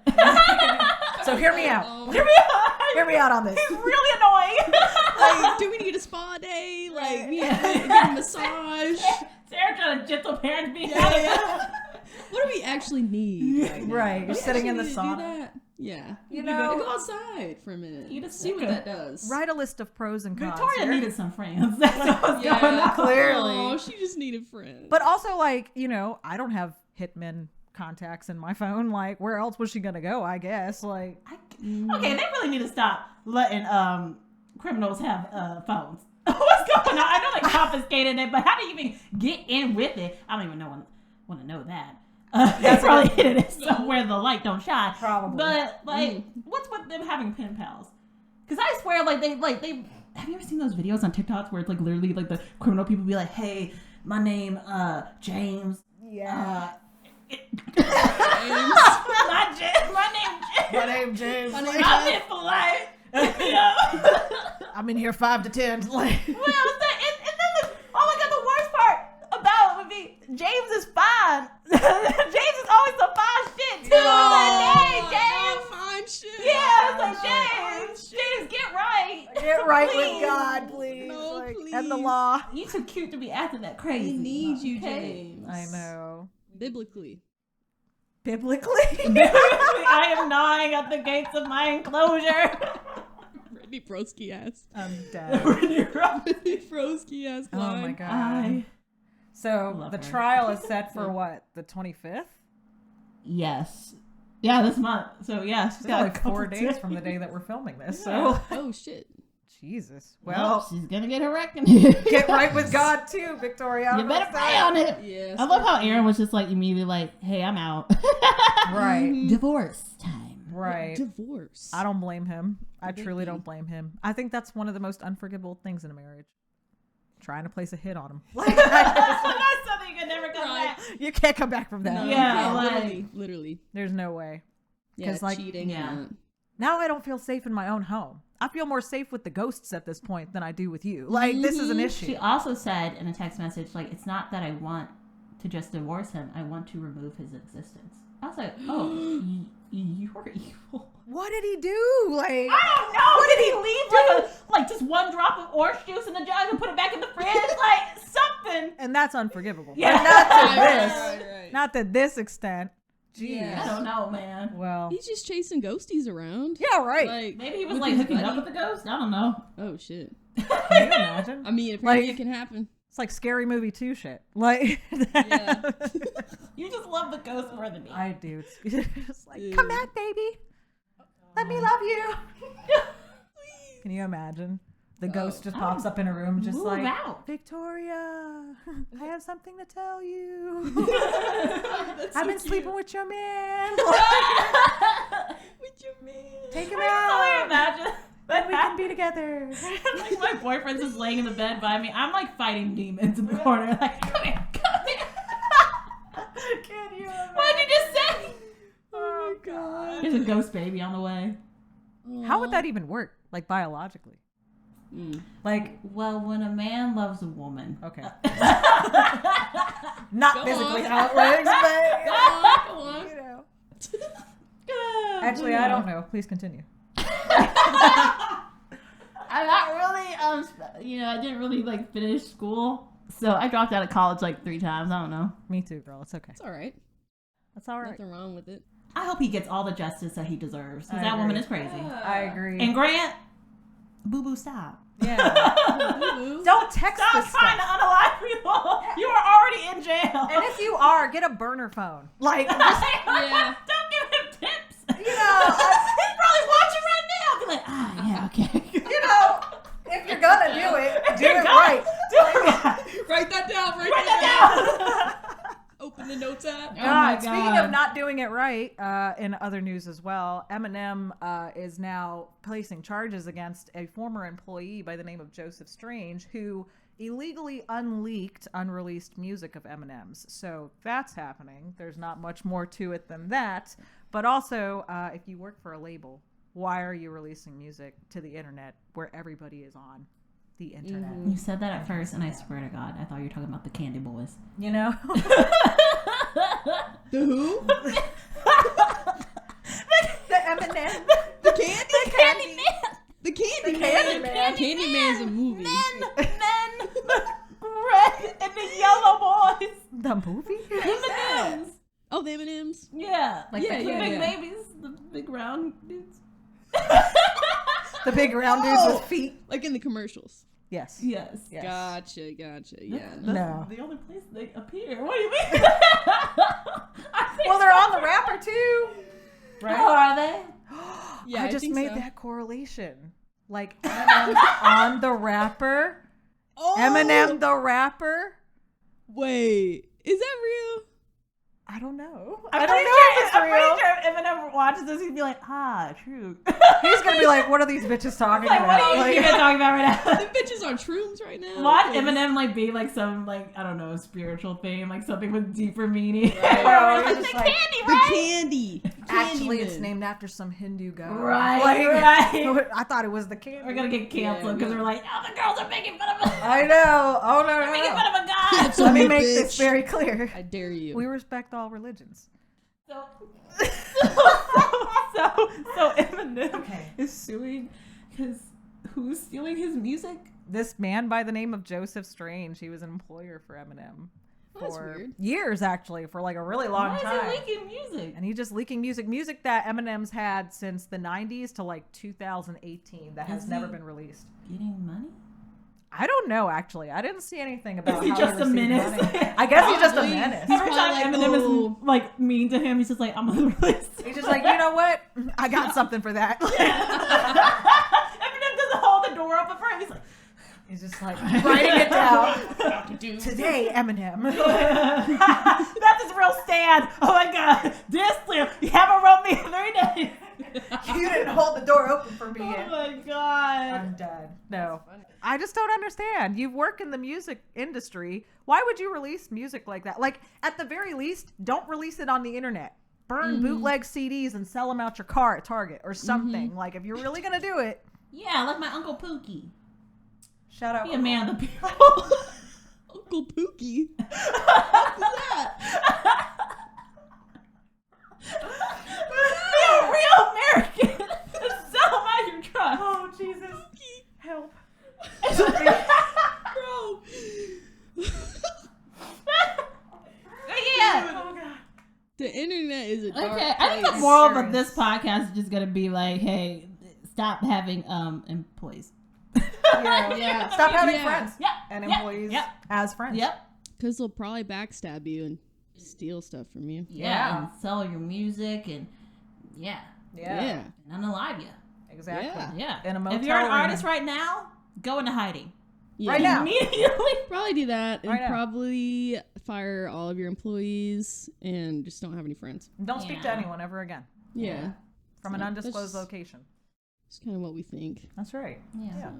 So hear me out. Hear me out. Hear me out on this. He's really annoying. Like, do we need a spa day? Like, we need to get a massage. Sarah trying to gentle parent me. What do we actually need? Right. You're sitting in the Do sauna. that? Yeah. You Go know, outside for a minute. Eat a See what sticker. that does. write a list of pros and cons. Victoria here. needed some friends. That's what was Yeah, going on. Clearly. Oh, she just needed friends. But also, like, you know, I don't have hitmen contacts in my phone. Like, where else was she gonna go? I guess. Like, Okay, they really need to stop letting criminals have phones. What's going on? I know they confiscated it, but how do you even get in with it? I don't even want to know that. They probably hid it somewhere the light don't shine. Probably. But like, what's with them having pen pals? Because I swear, like they. Have you ever seen those videos on TikTok where it's like literally like the criminal people be like, "Hey, my name James." yeah. James. My name James. I'm in for life. I'm in here 5 to 10. Like, Well, and then oh my god, the worst part about it would be James is fine. James is always the fine shit too. Hey, James. Fine shit. Yeah, it's like James, get right. get right Please. with God, please. No, Like, please. and the law. You too cute to be acting that crazy. We need you, okay? James. I know. Biblically. Biblically. I am gnawing at the gates of my enclosure. Brittany Broski ass. I'm dead. Brittany Broski ass Oh line. my God. So love the her. trial is set for what? The 25th? Yes. Yeah, this month. So yeah, she's It's got only a couple 4 days from the day that we're filming this. So, Yeah. Oh shit. Jesus. Well, Well, she's gonna get her reckoning. get right with God too, Victoria. You better pray on it. Yeah. I love how Aaron was just like immediately like, "Hey, I'm out." Right. Divorce time. Right. Divorce. I don't blame him. I truly Vicky. don't blame him. I think that's one of the most unforgivable things in a marriage. Trying to place a hit on him. Like, That's something you can never come Right. back. you can't come back from that. No, Yeah, like- literally. There's no way. Yeah, 'Cause, like, cheating. yeah. and Now I don't feel safe in my own home. I feel more safe with the ghosts at this point than I do with you. Like, this is an issue. She also said in a text message, like, it's not that I want to just divorce him. I want to remove his existence. I was like, oh, you're evil. What did he do? Like, I don't know. What did he leave like just one drop of orange juice in the jug and put it back in the fridge? Like something. and that's unforgivable. Yeah. But not to Right, this. right. Not to this extent. Jeez. Yeah. I don't know, man. Well, He's just chasing ghosties around. yeah, right. Like, Maybe he was with like his hooking buddy. up with the ghost. I don't know. Oh shit. Can you imagine? I mean, apparently Like- it can happen. It's like Scary Movie 2 shit. Like, Yeah. You just love the ghost more than me. I do. It's just like, Ew. come back, baby. Let me love you. Can you imagine? The ghost just pops up in a room, just Move like, out. Victoria, I have something to tell you. That's I've so been cute. sleeping with your man. With your man. Take him I out. imagine. Then we can be together. Like my boyfriend's just laying in the bed by me. I'm like fighting demons in the corner. Like, come here, come here. Can you imagine? What did you just say? Oh my god. There's a ghost baby on the way. How would that even work? Like biologically? Like, Well, when a man loves a woman. okay. Not Go physically on. how it works, but Go on. you know. Actually, I don't know. Please continue. I'm not really, I didn't really like finish school. So I dropped out of college like 3 times. I don't know. Me too, girl. It's okay. It's all right. That's all right. Nothing wrong with it. I hope he gets all the justice that he deserves. Because I that woman agree. is crazy. I agree. And Grant, boo-boo, stop. Yeah. Ooh. Don't text Stop this trying to stuff. unalive people. You are already in jail. And if you are, get a burner phone. Like, just, Yeah. Don't give him tips. you know, He's probably watching right now. Be like, yeah, okay. you know, if you're gonna do it, do You're it gonna right. Do it. Write that down. Write Write that down. that down. Open the notes app. Oh my God, speaking God. of not doing it right, in other news as well, Eminem is now placing charges against a former employee by the name of Joseph Strange, who illegally unleaked unreleased music of Eminem's. So that's happening. There's not much more to it than that. But also, if you work for a label, why are you releasing music to the internet where everybody is on the internet? You said that at first, and I swear to God, I thought you were talking about the Candy Boys. You know? The who? The Eminem. The candy? The Candy Man. The Candy The Man. Candy Man. Candy Man's a movie. Men. Red and the yellow boys. The movie? M&M's. Oh, the M&M's. Yeah. Like Yeah, the The yeah, big yeah. babies. The big round dudes. The big round dudes with feet. Like in the commercials. Yes. Yes. Yes. Gotcha. Yeah. That's No. the only place they appear. What do you mean? Well, they're on the wrapper too. Right? Oh, are they? Yeah, I I just think made so. that correlation. Like Eminem on the wrapper. Oh! Eminem the rapper. Wait, is that real? I don't know. I'm I don't pretty know sure, if it's I'm real. pretty sure if Eminem watches this, he'd be like, true. He's gonna be like, "What are these bitches talking Like, what about?" are you even talking about right now? The bitches on shrooms right now. Watch Eminem like be like some like I don't know spiritual thing, like something with deeper meaning. Right. Or He's like just the like, candy, The right? candy. Actually, Candyman. it's named after some Hindu god. Right, Like, right. I thought it was the candy. We're gonna get canceled Yeah, because no. we're like, oh, the girls are making fun of us. I know. Oh no, They're no, making no. fun of a god. Cancel Let me me, make bitch. this very clear. I dare you. We respect all religions. So Eminem is suing because who's stealing his music? This man by the name of Joseph Strange, he was an employer for Eminem Oh, that's for weird. years, actually, for like a really long Why time. is he leaking music? And he's just leaking music that Eminem's had since the 90s to like 2018 that has Is never he- been released. Getting money? I don't know, actually. I didn't see anything about Is he how just a received menace? money. I guess he's just a Probably. menace. He's Every probably time like, Eminem oh. is like mean to him, he's just like, I'm gonna release. He's just like, you know what? I got something for that. Eminem doesn't hold the door open for him. He's like, He's just like writing it down. Today, Eminem. that's his real stand. Oh my god, discipline. You haven't wrote me in 3 days. You didn't hold the door open for me. Oh my god. I'm done. No. I just don't understand. You work in the music industry. Why would you release music like that? Like, at the very least, don't release it on the internet. Burn bootleg CDs and sell them out your car at Target or something. Like, if you're really going to do it, Yeah, like my Uncle Pookie. shout out. Be a man of the people. Uncle Pookie. What's that? Be a real American. Sell them out your truck. Oh, Jesus. Help. Bro. Yeah. Oh, God. The internet is a dark Okay, I think the place. moral of Serious. this podcast is just gonna be like, hey, stop having employees. Yeah. Yeah. Stop having Yeah. friends Yep. and Yep. employees Yep. as friends. Yep. Because they'll probably backstab you and steal stuff from you. Yeah. And sell your music and Yeah. Yeah. and unalive you. Exactly. Yeah. Yeah. In a If you're an motel room. artist right now, go into hiding. Yeah. Right now. Immediately. Probably do that and Right now. probably fire all of your employees and just don't have any friends. Don't speak to Yeah. anyone ever again Yeah. from an So undisclosed that's- location. It's kind of what we think. That's right. Yeah. Yeah.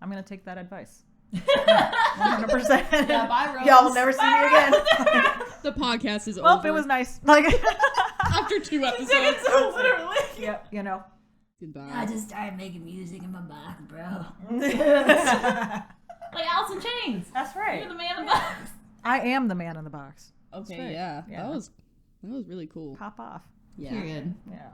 I'm going to take that advice. 100%. Yeah, bye, Rose. Y'all will never see me again. The podcast is Well, over. it was nice. Like, After 2 episodes. Literally. yep, you know. Goodbye. just started making music in my box, bro. That's Like Alice in Chains. You're right. the man in the box. I am the man in the box. Okay, right. yeah. Yeah. That was really cool. Pop off. Yeah. Period. Yeah.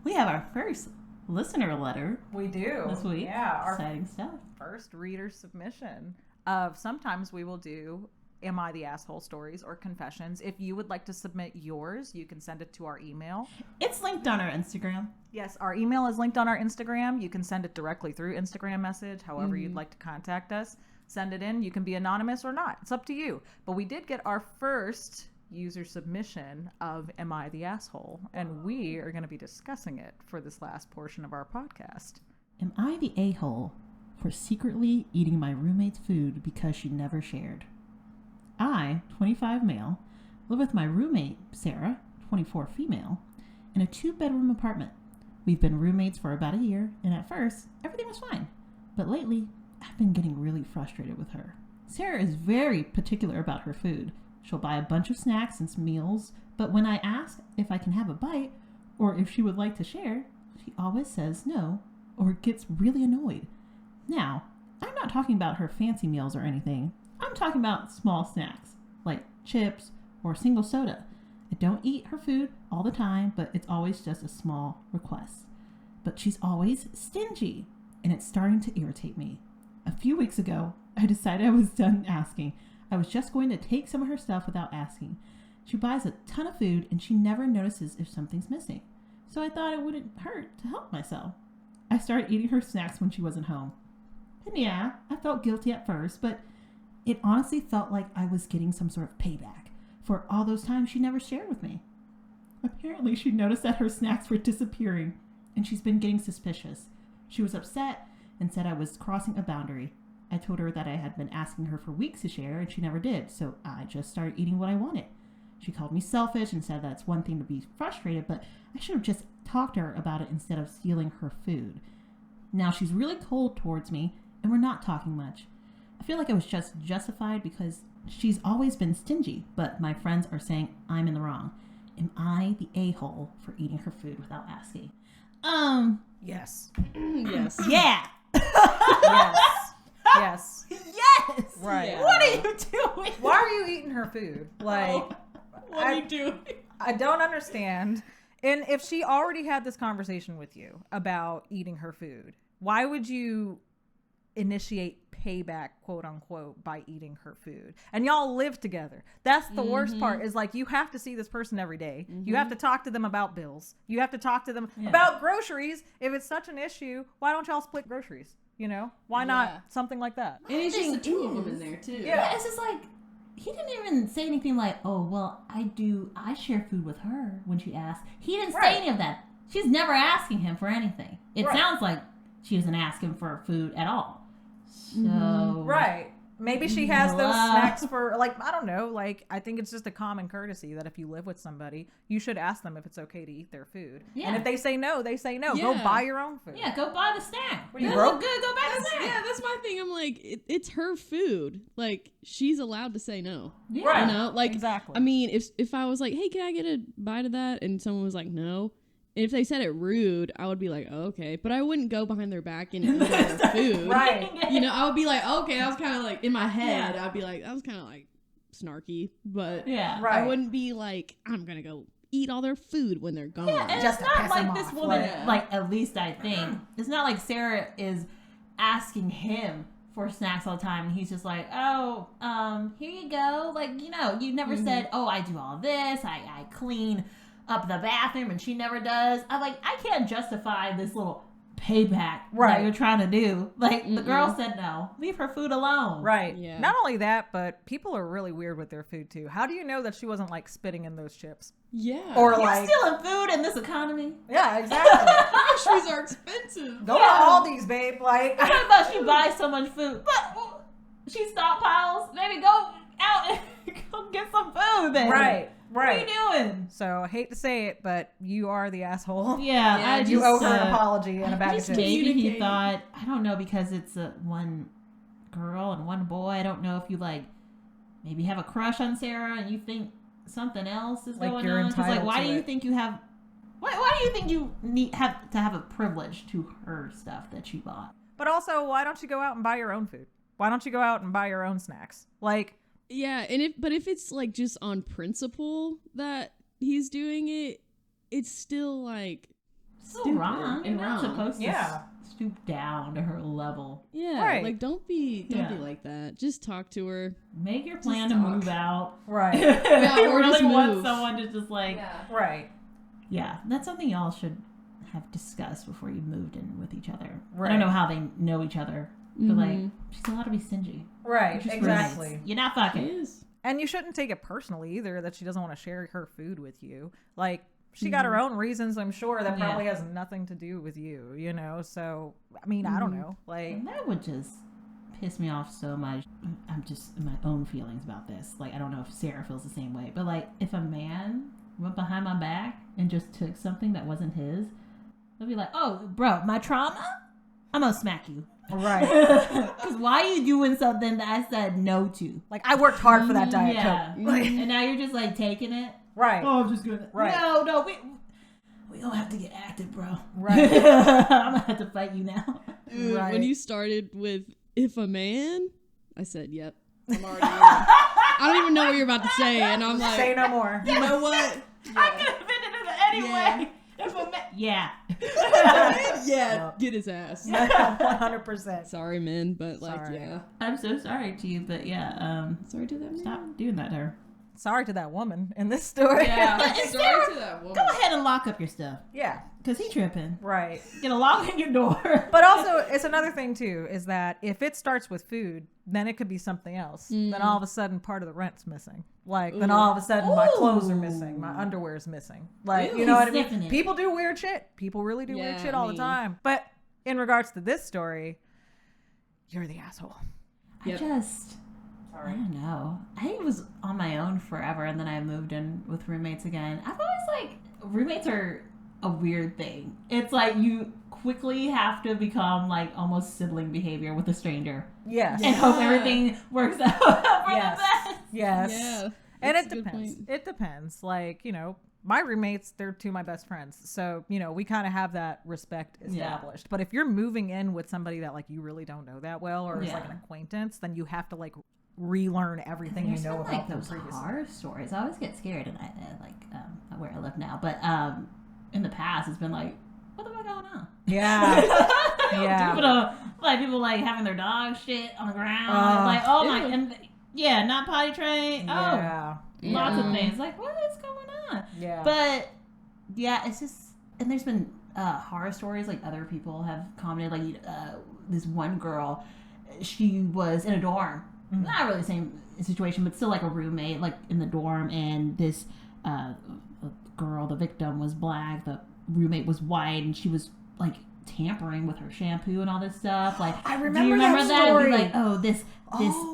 We have our first listener letter We do. this week. Yeah. Our Exciting stuff. first reader submission of sometimes we will do Am I the Asshole stories or confessions. If you would like to submit yours, you can send it to our email. It's linked on our Instagram. Yes, our email is linked on our Instagram. You can send it directly through Instagram message, however you'd like to contact us. Send it in. You can be anonymous or not. It's up to you. But we did get our first user submission of Am I the Asshole? And we are going to be discussing it for this last portion of our podcast. Am I the a-hole for secretly eating my roommate's food because she never shared? I, 25 male, live with my roommate, Sarah, 24 female, in a 2-bedroom apartment. We've been roommates for about a year, and at first, everything was fine. But lately, I've been getting really frustrated with her. Sarah is very particular about her food. She'll buy a bunch of snacks and meals, but when I ask if I can have a bite, or if she would like to share, she always says no, or gets really annoyed. Now, I'm not talking about her fancy meals or anything. I'm talking about small snacks, like chips or a single soda. I don't eat her food all the time, but it's always just a small request. But she's always stingy, and it's starting to irritate me. A few weeks ago, I decided I was done asking. I was just going to take some of her stuff without asking. She buys a ton of food, and she never notices if something's missing. So I thought it wouldn't hurt to help myself. I started eating her snacks when she wasn't home. And yeah, I felt guilty at first, but it honestly felt like I was getting some sort of payback for all those times she never shared with me. Apparently, she noticed that her snacks were disappearing, and she's been getting suspicious. She was upset and said I was crossing a boundary. I told her that I had been asking her for weeks to share, and she never did, so I just started eating what I wanted. She called me selfish and said that's one thing to be frustrated, but I should have just talked to her about it instead of stealing her food. Now she's really cold towards me, and we're not talking much. I feel like I was just justified because she's always been stingy, but my friends are saying I'm in the wrong. Am I the a-hole for eating her food without asking? Yes. Yes. Yeah. Yes. Yes. Yes. Right. Yeah. What are you doing? Why are you eating her food? Like, What are you doing? I don't understand. And if she already had this conversation with you about eating her food, why would you initiate payback, quote unquote, by eating her food? And y'all live together. That's the worst part, is like you have to see this person every day. You have to talk to them about bills. You have to talk to them about groceries. If it's such an issue, why don't y'all split groceries? You know, why not something like that? And it's just the two of them in there too. Yeah, it's just like, he didn't even say anything like, oh, well, I share food with her when she asked. He didn't say any of that. She's never asking him for anything. It sounds like she doesn't ask him for food at all. So. Right. Maybe she has those snacks for, like, I don't know. Like, I think it's just a common courtesy that if you live with somebody, you should ask them if it's okay to eat their food. Yeah. And if they say no, they say no. Go buy your own food. Yeah, go buy the snack. You broke? Good, go buy the snack. Yeah, that's my thing. I'm like, it's her food. Like, she's allowed to say no. Yeah. Right. You know, like, exactly. I mean, if I was like, hey, can I get a bite of that? And someone was like, no. And if they said it rude, I would be like, oh, okay. But I wouldn't go behind their back and eat their food. Right. You know, I would be like, okay, I was kind of like, in my head, I'd be like, that was kind of like snarky. But I wouldn't be like, I'm going to go eat all their food when they're gone. Yeah, and just it's not like them this off. woman, like, at least I think, it's not like Sarah is asking him for snacks all the time, and he's just like, oh, here you go. Like, you know, you never said, oh, I do all this, I clean up the bathroom, and she never does. I'm like, I can't justify this little payback that you're trying to do. Like, the girl said no. Leave her food alone. Right. Yeah. Not only that, but people are really weird with their food too. How do you know that she wasn't like spitting in those chips? Yeah. Or You're like stealing food in this economy. Yeah, exactly. Groceries are expensive. Go to Aldi's, babe. Like, How about she buys so much food, but she stockpiles? Maybe go out and go get some food then. right. What are you doing? So I hate to say it, but you are the asshole. Yeah, You owe her an apology and a bag of chips. Maybe he thought, I don't know, because it's one girl and one boy. I don't know if you like maybe have a crush on Sarah and you think something else is Like going you're on. entitled Why to do you it. think you have? Why do you think you have to have a privilege to her stuff that she bought? But also, why don't you go out and buy your own food? Why don't you go out and buy your own snacks? Like, Yeah, and if it's like just on principle that he's doing it, it's still like Still wrong. and You're not wrong. supposed to stoop down to her level. Yeah, Right. like don't be like that. Just talk to her. Make your plan to talk. move out. right. Yeah, you or just really want move. someone to just like. Right. Yeah, that's something y'all should have discussed before you moved in with each other. Right. I don't know how they know each other, but like, she's allowed to be stingy. Right. Just Exactly. roommates. You're not It fucking. is. And you shouldn't take it personally either that she doesn't want to share her food with you. Like, she got her own reasons, I'm sure, that probably has nothing to do with you, you know? So, I mean, I don't know. Like, And that would just piss me off so much. I'm just in my own feelings about this. Like, I don't know if Sarah feels the same way, but like, if a man went behind my back and just took something that wasn't his, I'd be like, oh, bro, my trauma? I'm gonna smack you. right. Because why are you doing something that I said no to? Like, I worked hard for that Diet Yeah. Coke. Like, And now you're just like taking it. right. Oh, I'm just gonna. Right. No, we don't have to get active, bro. Right. I'm gonna have to fight you now. Dude, Right. when you started with if a man, I said, yep. I'm already in. I don't even know what you're about to say, and I'm like, say no more. you know what? I could have been in it anyway. Yeah. Yeah, get his ass. 100%. Sorry, men, but like, Sorry. yeah. I'm so sorry to you, but yeah, Sorry to that man. stop doing that to her. Sorry to that woman in this story. Yeah, But sorry to that woman. Go ahead and lock up your stuff. Yeah. Because he tripping. Right. Get a lock in your door. But also, it's another thing too, is that if it starts with food, then it could be something else. Then all of a sudden, part of the rent's missing. Like, then all of a sudden, my clothes are missing, my underwear's missing. Like, you know what I mean? People do weird shit. People really do weird shit all the time. But in regards to this story, you're the asshole. Yep. I don't know. I was on my own forever, and then I moved in with roommates again. I've always like, roommates are a weird thing. It's like you quickly have to become like almost sibling behavior with a stranger. Yes. And hope everything works out for the best. Yes. Yeah. And that's it a good depends. point. It depends. Like, you know, my roommates, they're two of my best friends. So, you know, we kind of have that respect established. But if you're moving in with somebody that like you really don't know that well, or it's like an acquaintance, then you have to like relearn everything you know about like them those previously. horror stories. I always get scared, and I like where I live now. But in the past, it's been like, what the fuck going on? Yeah. Yeah. People like having their dog shit on the ground. Like, oh my, and not potty trained. Yeah. Lots of things. Like, what is going on? Yeah. But yeah, it's just, and there's been horror stories. Like other people have commented. Like this one girl, she was in a dorm. Not really the same situation, but still like a roommate, like in the dorm, and this girl, the victim, was black, the roommate was white, and she was like tampering with her shampoo and all this stuff. Like, I remember, do you remember that? story. Like, this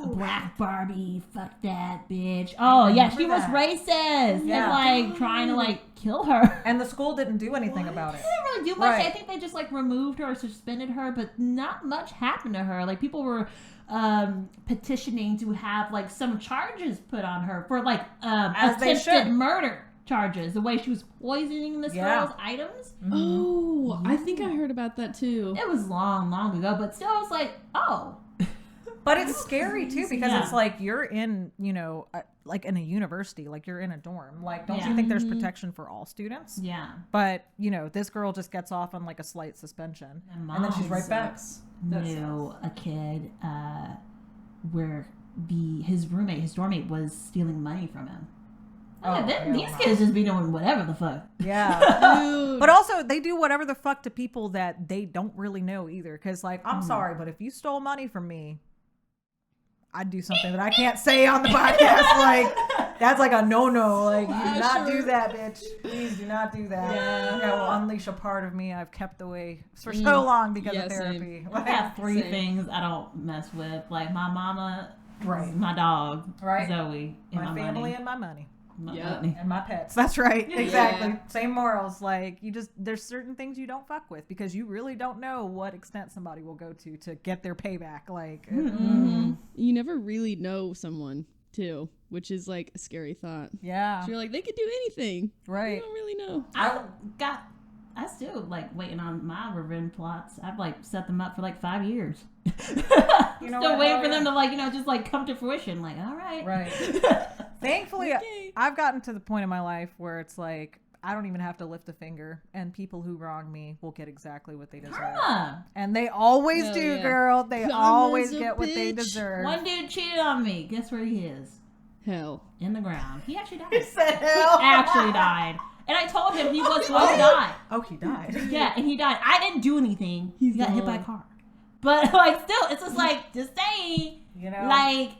black Barbie, fuck that bitch. Oh yeah, she was racist and like trying to like kill her. And the school didn't do anything about it. They didn't really do much. I think they just like removed her or suspended her, but not much happened to her. Like people were petitioning to have like some charges put on her for like attempted murder charges, the way she was poisoning this girl's items. Oh, I think I heard about that too. It was long ago, but still it's like, oh. But it's scary too, because it's like you're in, you know, like in a university, like you're in a dorm. Like, don't you think there's protection for all students? Yeah. But, you know, this girl just gets off on like a slight suspension. And then she's right back. Knew a kid where his dormmate was stealing money from him. These kids just be doing whatever the fuck. Yeah. Dude. But also, they do whatever the fuck to people that they don't really know either. Because, like, I'm sorry, but if you stole money from me, I'd do something that I can't say on the podcast. Like, that's like a no-no. Like, you do not do that, bitch. Please do not do that. Yeah. I will unleash a part of me I've kept away for so long because of therapy. I have three things I don't mess with. Like, my mama, my dog, Zoe, and my family money. and my money. And my pets. That's right. Exactly. Same morals. Like, there's certain things you don't fuck with because you really don't know what extent somebody will go to get their payback. Like, you never really know someone too, which is like a scary thought. Yeah. So you're like, they could do anything. Right. You don't really know. I still like waiting on my revenge plots. I've like set them up for like 5 years. You know, still waiting for them to like, you know, just like come to fruition. Like, all right. Right. Thankfully, I've gotten to the point in my life where it's like, I don't even have to lift a finger, and people who wrong me will get exactly what they deserve. And they always do, girl. They always get what they deserve. One dude cheated on me. Guess where he is? Hell. In the ground. He actually died. He said hell. He actually died. And I told him he was going to die. Oh, he died. Yeah, and he died. I didn't do anything. He got hit by a car. But like, still, it's just like, just saying, you know, like,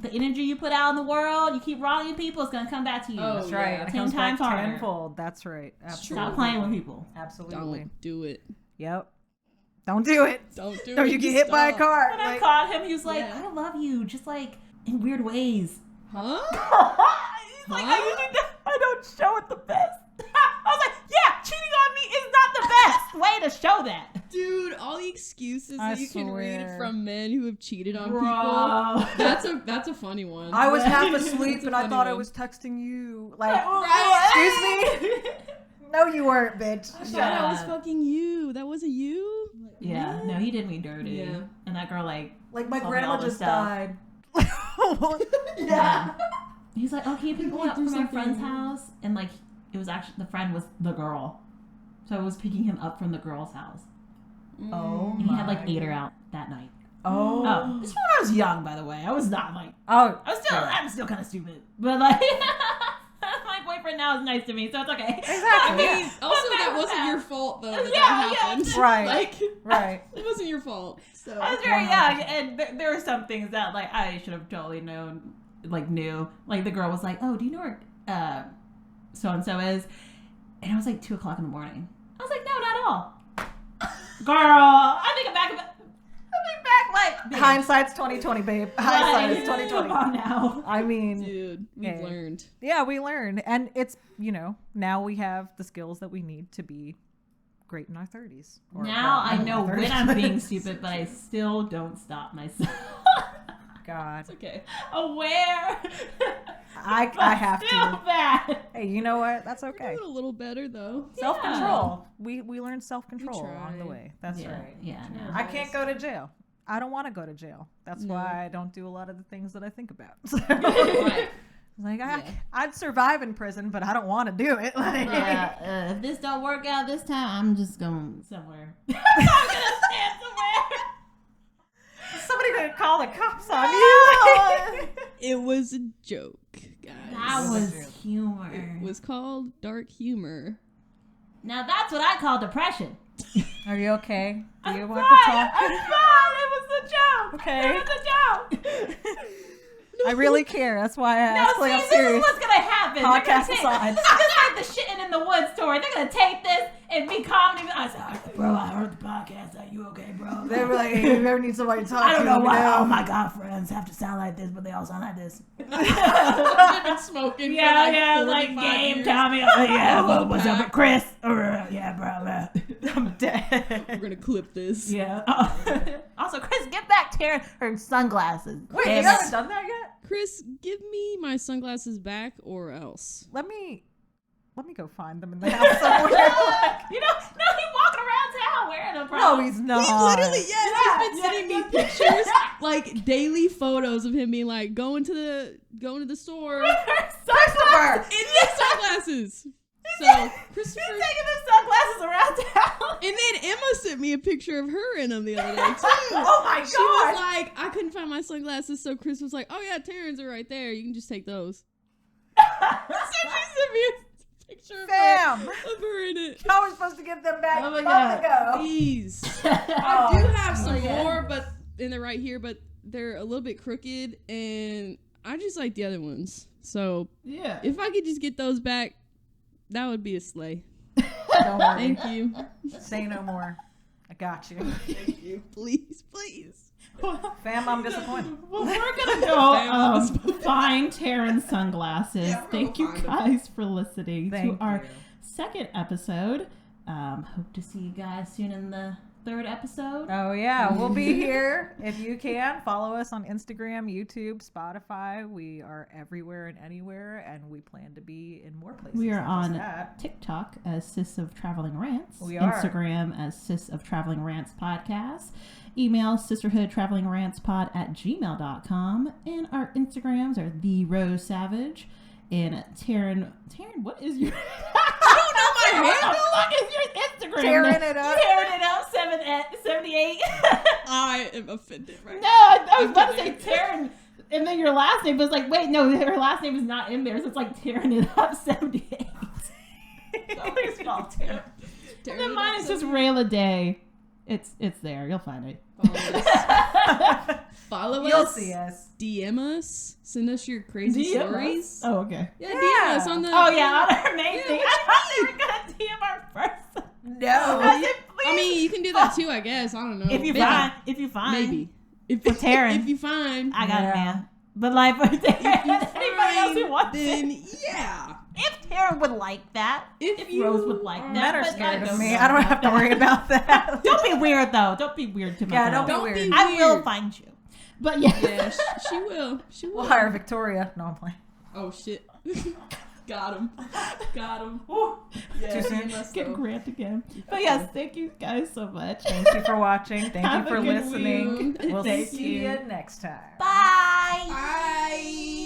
the energy you put out in the world, you keep wronging people, it's gonna come back to you. Oh, that's right. Yeah. It 10 comes times back harder. tenfold. That's right. Absolutely. Stop playing with people. Absolutely. Don't do it. Yep. Don't do it. Don't do it. Don't you get hit by a car. When I caught him, he was like, I love you, just like in weird ways. Huh? He's like, I don't show it the best. I was like, yeah, cheating on me is not the best way to show that. Dude, all the excuses that you can read swear. from men who have cheated on people. That's a funny one. I was half asleep and I thought I was texting you. Like, excuse me? No, you weren't, bitch. I thought I was fucking you. That wasn't you? Yeah, no, he did me dirty. Yeah. And that girl, like my told me grandma all this just stuff. died. Yeah. He's like, oh, can you pick me Going up through from my something. friend's house? And like, it was actually, the friend was the girl. So I was picking him up from the girl's house. Oh, And he had like my. ate her out that night. Oh. This was when I was young, by the way. I was not like, Oh. I'm still kind of stupid. But like, my boyfriend now is nice to me, so it's okay. Exactly. I mean, Yeah. also But that back wasn't then- your fault though. That Yeah, happened. yeah. Right. Like, Right. it wasn't your fault. So I was very young, and there were some things that like I should have totally known, like knew. Like the girl was like, "Oh, do you know where so and so is?" And I was like 2:00 in the morning. I was like, "No, not at all." Girl, I think back like bitch. Hindsight's 2020, babe. Hindsight is Come 2020. on now. I mean, dude, we've Hey. learned. yeah, we learned, and it's now we have the skills that we need to be great in our 30s. Or, Now well, I in know our when 30s. I'm being stupid, but I still don't stop myself. God, It's okay. Aware. I have still to. bad. Hey, you know what? That's We're okay. doing a little better though. Self-control. We learned self-control We along the try. way. That's Yeah, right. yeah. No. I can't go to jail. I don't want to go to jail. That's No. why I don't do a lot of the things that I think about. Right. Like Yeah. I'd survive in prison, but I don't want to do it. Like, Yeah, if this don't work out this time, I'm just going somewhere. I'm gonna stand somewhere. somebody gonna call the cops on you. It was a joke, guys. That was humor. It was called dark humor. Now that's what I call depression. Are you okay? Do you want Fine, to talk? I'm fine. It was a joke. Okay. It was a joke. I really care. That's why I No, asked. see, Like, I'm this is serious. what's gonna happen. They're Podcast gonna take, aside. This is just like the shitting in the woods story. They're gonna take this and be comedy. I said, bro, I heard the podcast. Are you okay, bro? They were like, hey, if you ever need somebody to talk I don't to, know let me why know. all my god friends have to sound like this, but they all sound like this. They've been smoking. Yeah, for like 45 game, years. Tommy. Yeah, what's up with Chris? Yeah, bro. I'm dead. We're gonna clip this. Yeah. Also, Chris, get back Taryn her sunglasses. Wait, Damn you it. haven't done that yet? Chris, give me my sunglasses back or else. Let me go find them in the house somewhere. You know, no, he's walking around town wearing them, bro. No, he's not. He literally, yes, he's been Yeah, sending yeah, me pictures, like daily photos of him being like going to the store in Christopher. these sunglasses. So Christopher, He's taking his sunglasses around town. and then Emma sent me a picture of her in them the other day too. Oh my She was god. like, I couldn't find my sunglasses, so Chris was like, "Oh yeah, Taryn's are right there. You can just take those." So she sent me a picture of Bam. her in it. I was supposed to give them back Oh a my month ago. Please. Oh, I do have some yeah. more, but in the right here, but they're a little bit crooked, and I just like the other ones. So Yeah. if I could just get those back, that would be a slay. Don't worry. Thank you. Say no more. I got you. Thank you. Please, please. Fam, I'm disappointed. Well, we're gonna go find Taryn's sunglasses. Yeah, we're Thank gonna you find 'em. guys for listening Thank to our you. second episode. Hope to see you guys soon in the third episode. Oh yeah, we'll be here if you can. Follow us on Instagram, YouTube, Spotify. We are everywhere and anywhere, and we plan to be in more places. We are than just on that. TikTok as Sis of Traveling Rants. We are. Instagram as Sis of Traveling Rants Podcast. Email sisterhoodtravelingrantspod@gmail.com. And our Instagrams are The Rose Savage and Taryn, what is your... I don't know my handle. What is your Instagram? Tearing it up. Tearing it up, 78. I am offended right No, now. I was about to say Taryn. And then your last name was like, wait, no, her last name is not in there, so it's like Tearing It Up 78. Somebody's fault, Taryn. And then mine is just Rayla Day. It's there. You'll find it. Follow us. You'll see us. DM us. Send us your crazy stories. Oh, okay. Yeah, Yeah. DM us on the. Oh, yeah, on our main Yeah, thing. what I thought they were going to DM our first. No. I said, please. I mean, you can do that too, I guess. I don't know. if you Maybe. find. Maybe. If For Taryn. If you find. I got Yeah. it, man. But like for Taryn, If you anybody else who find, wants then it. yeah. If Taryn would like that. If you Rose would like are- that. Men are but scared don't of me. know I don't about have to that. worry about that. Don't be weird though. Don't be weird to my Yeah, girl. don't be weird. I will weird. find you. But yeah. Yeah, she will. She will. We'll hire Victoria. No, I'm playing. Oh shit. Got him. Got him. Too soon? Get Grant again. But yes, thank you guys so much. Thank you for watching. Thank Have you a for good listening. week. We'll Thank see you. you next time. Bye. Bye. Bye.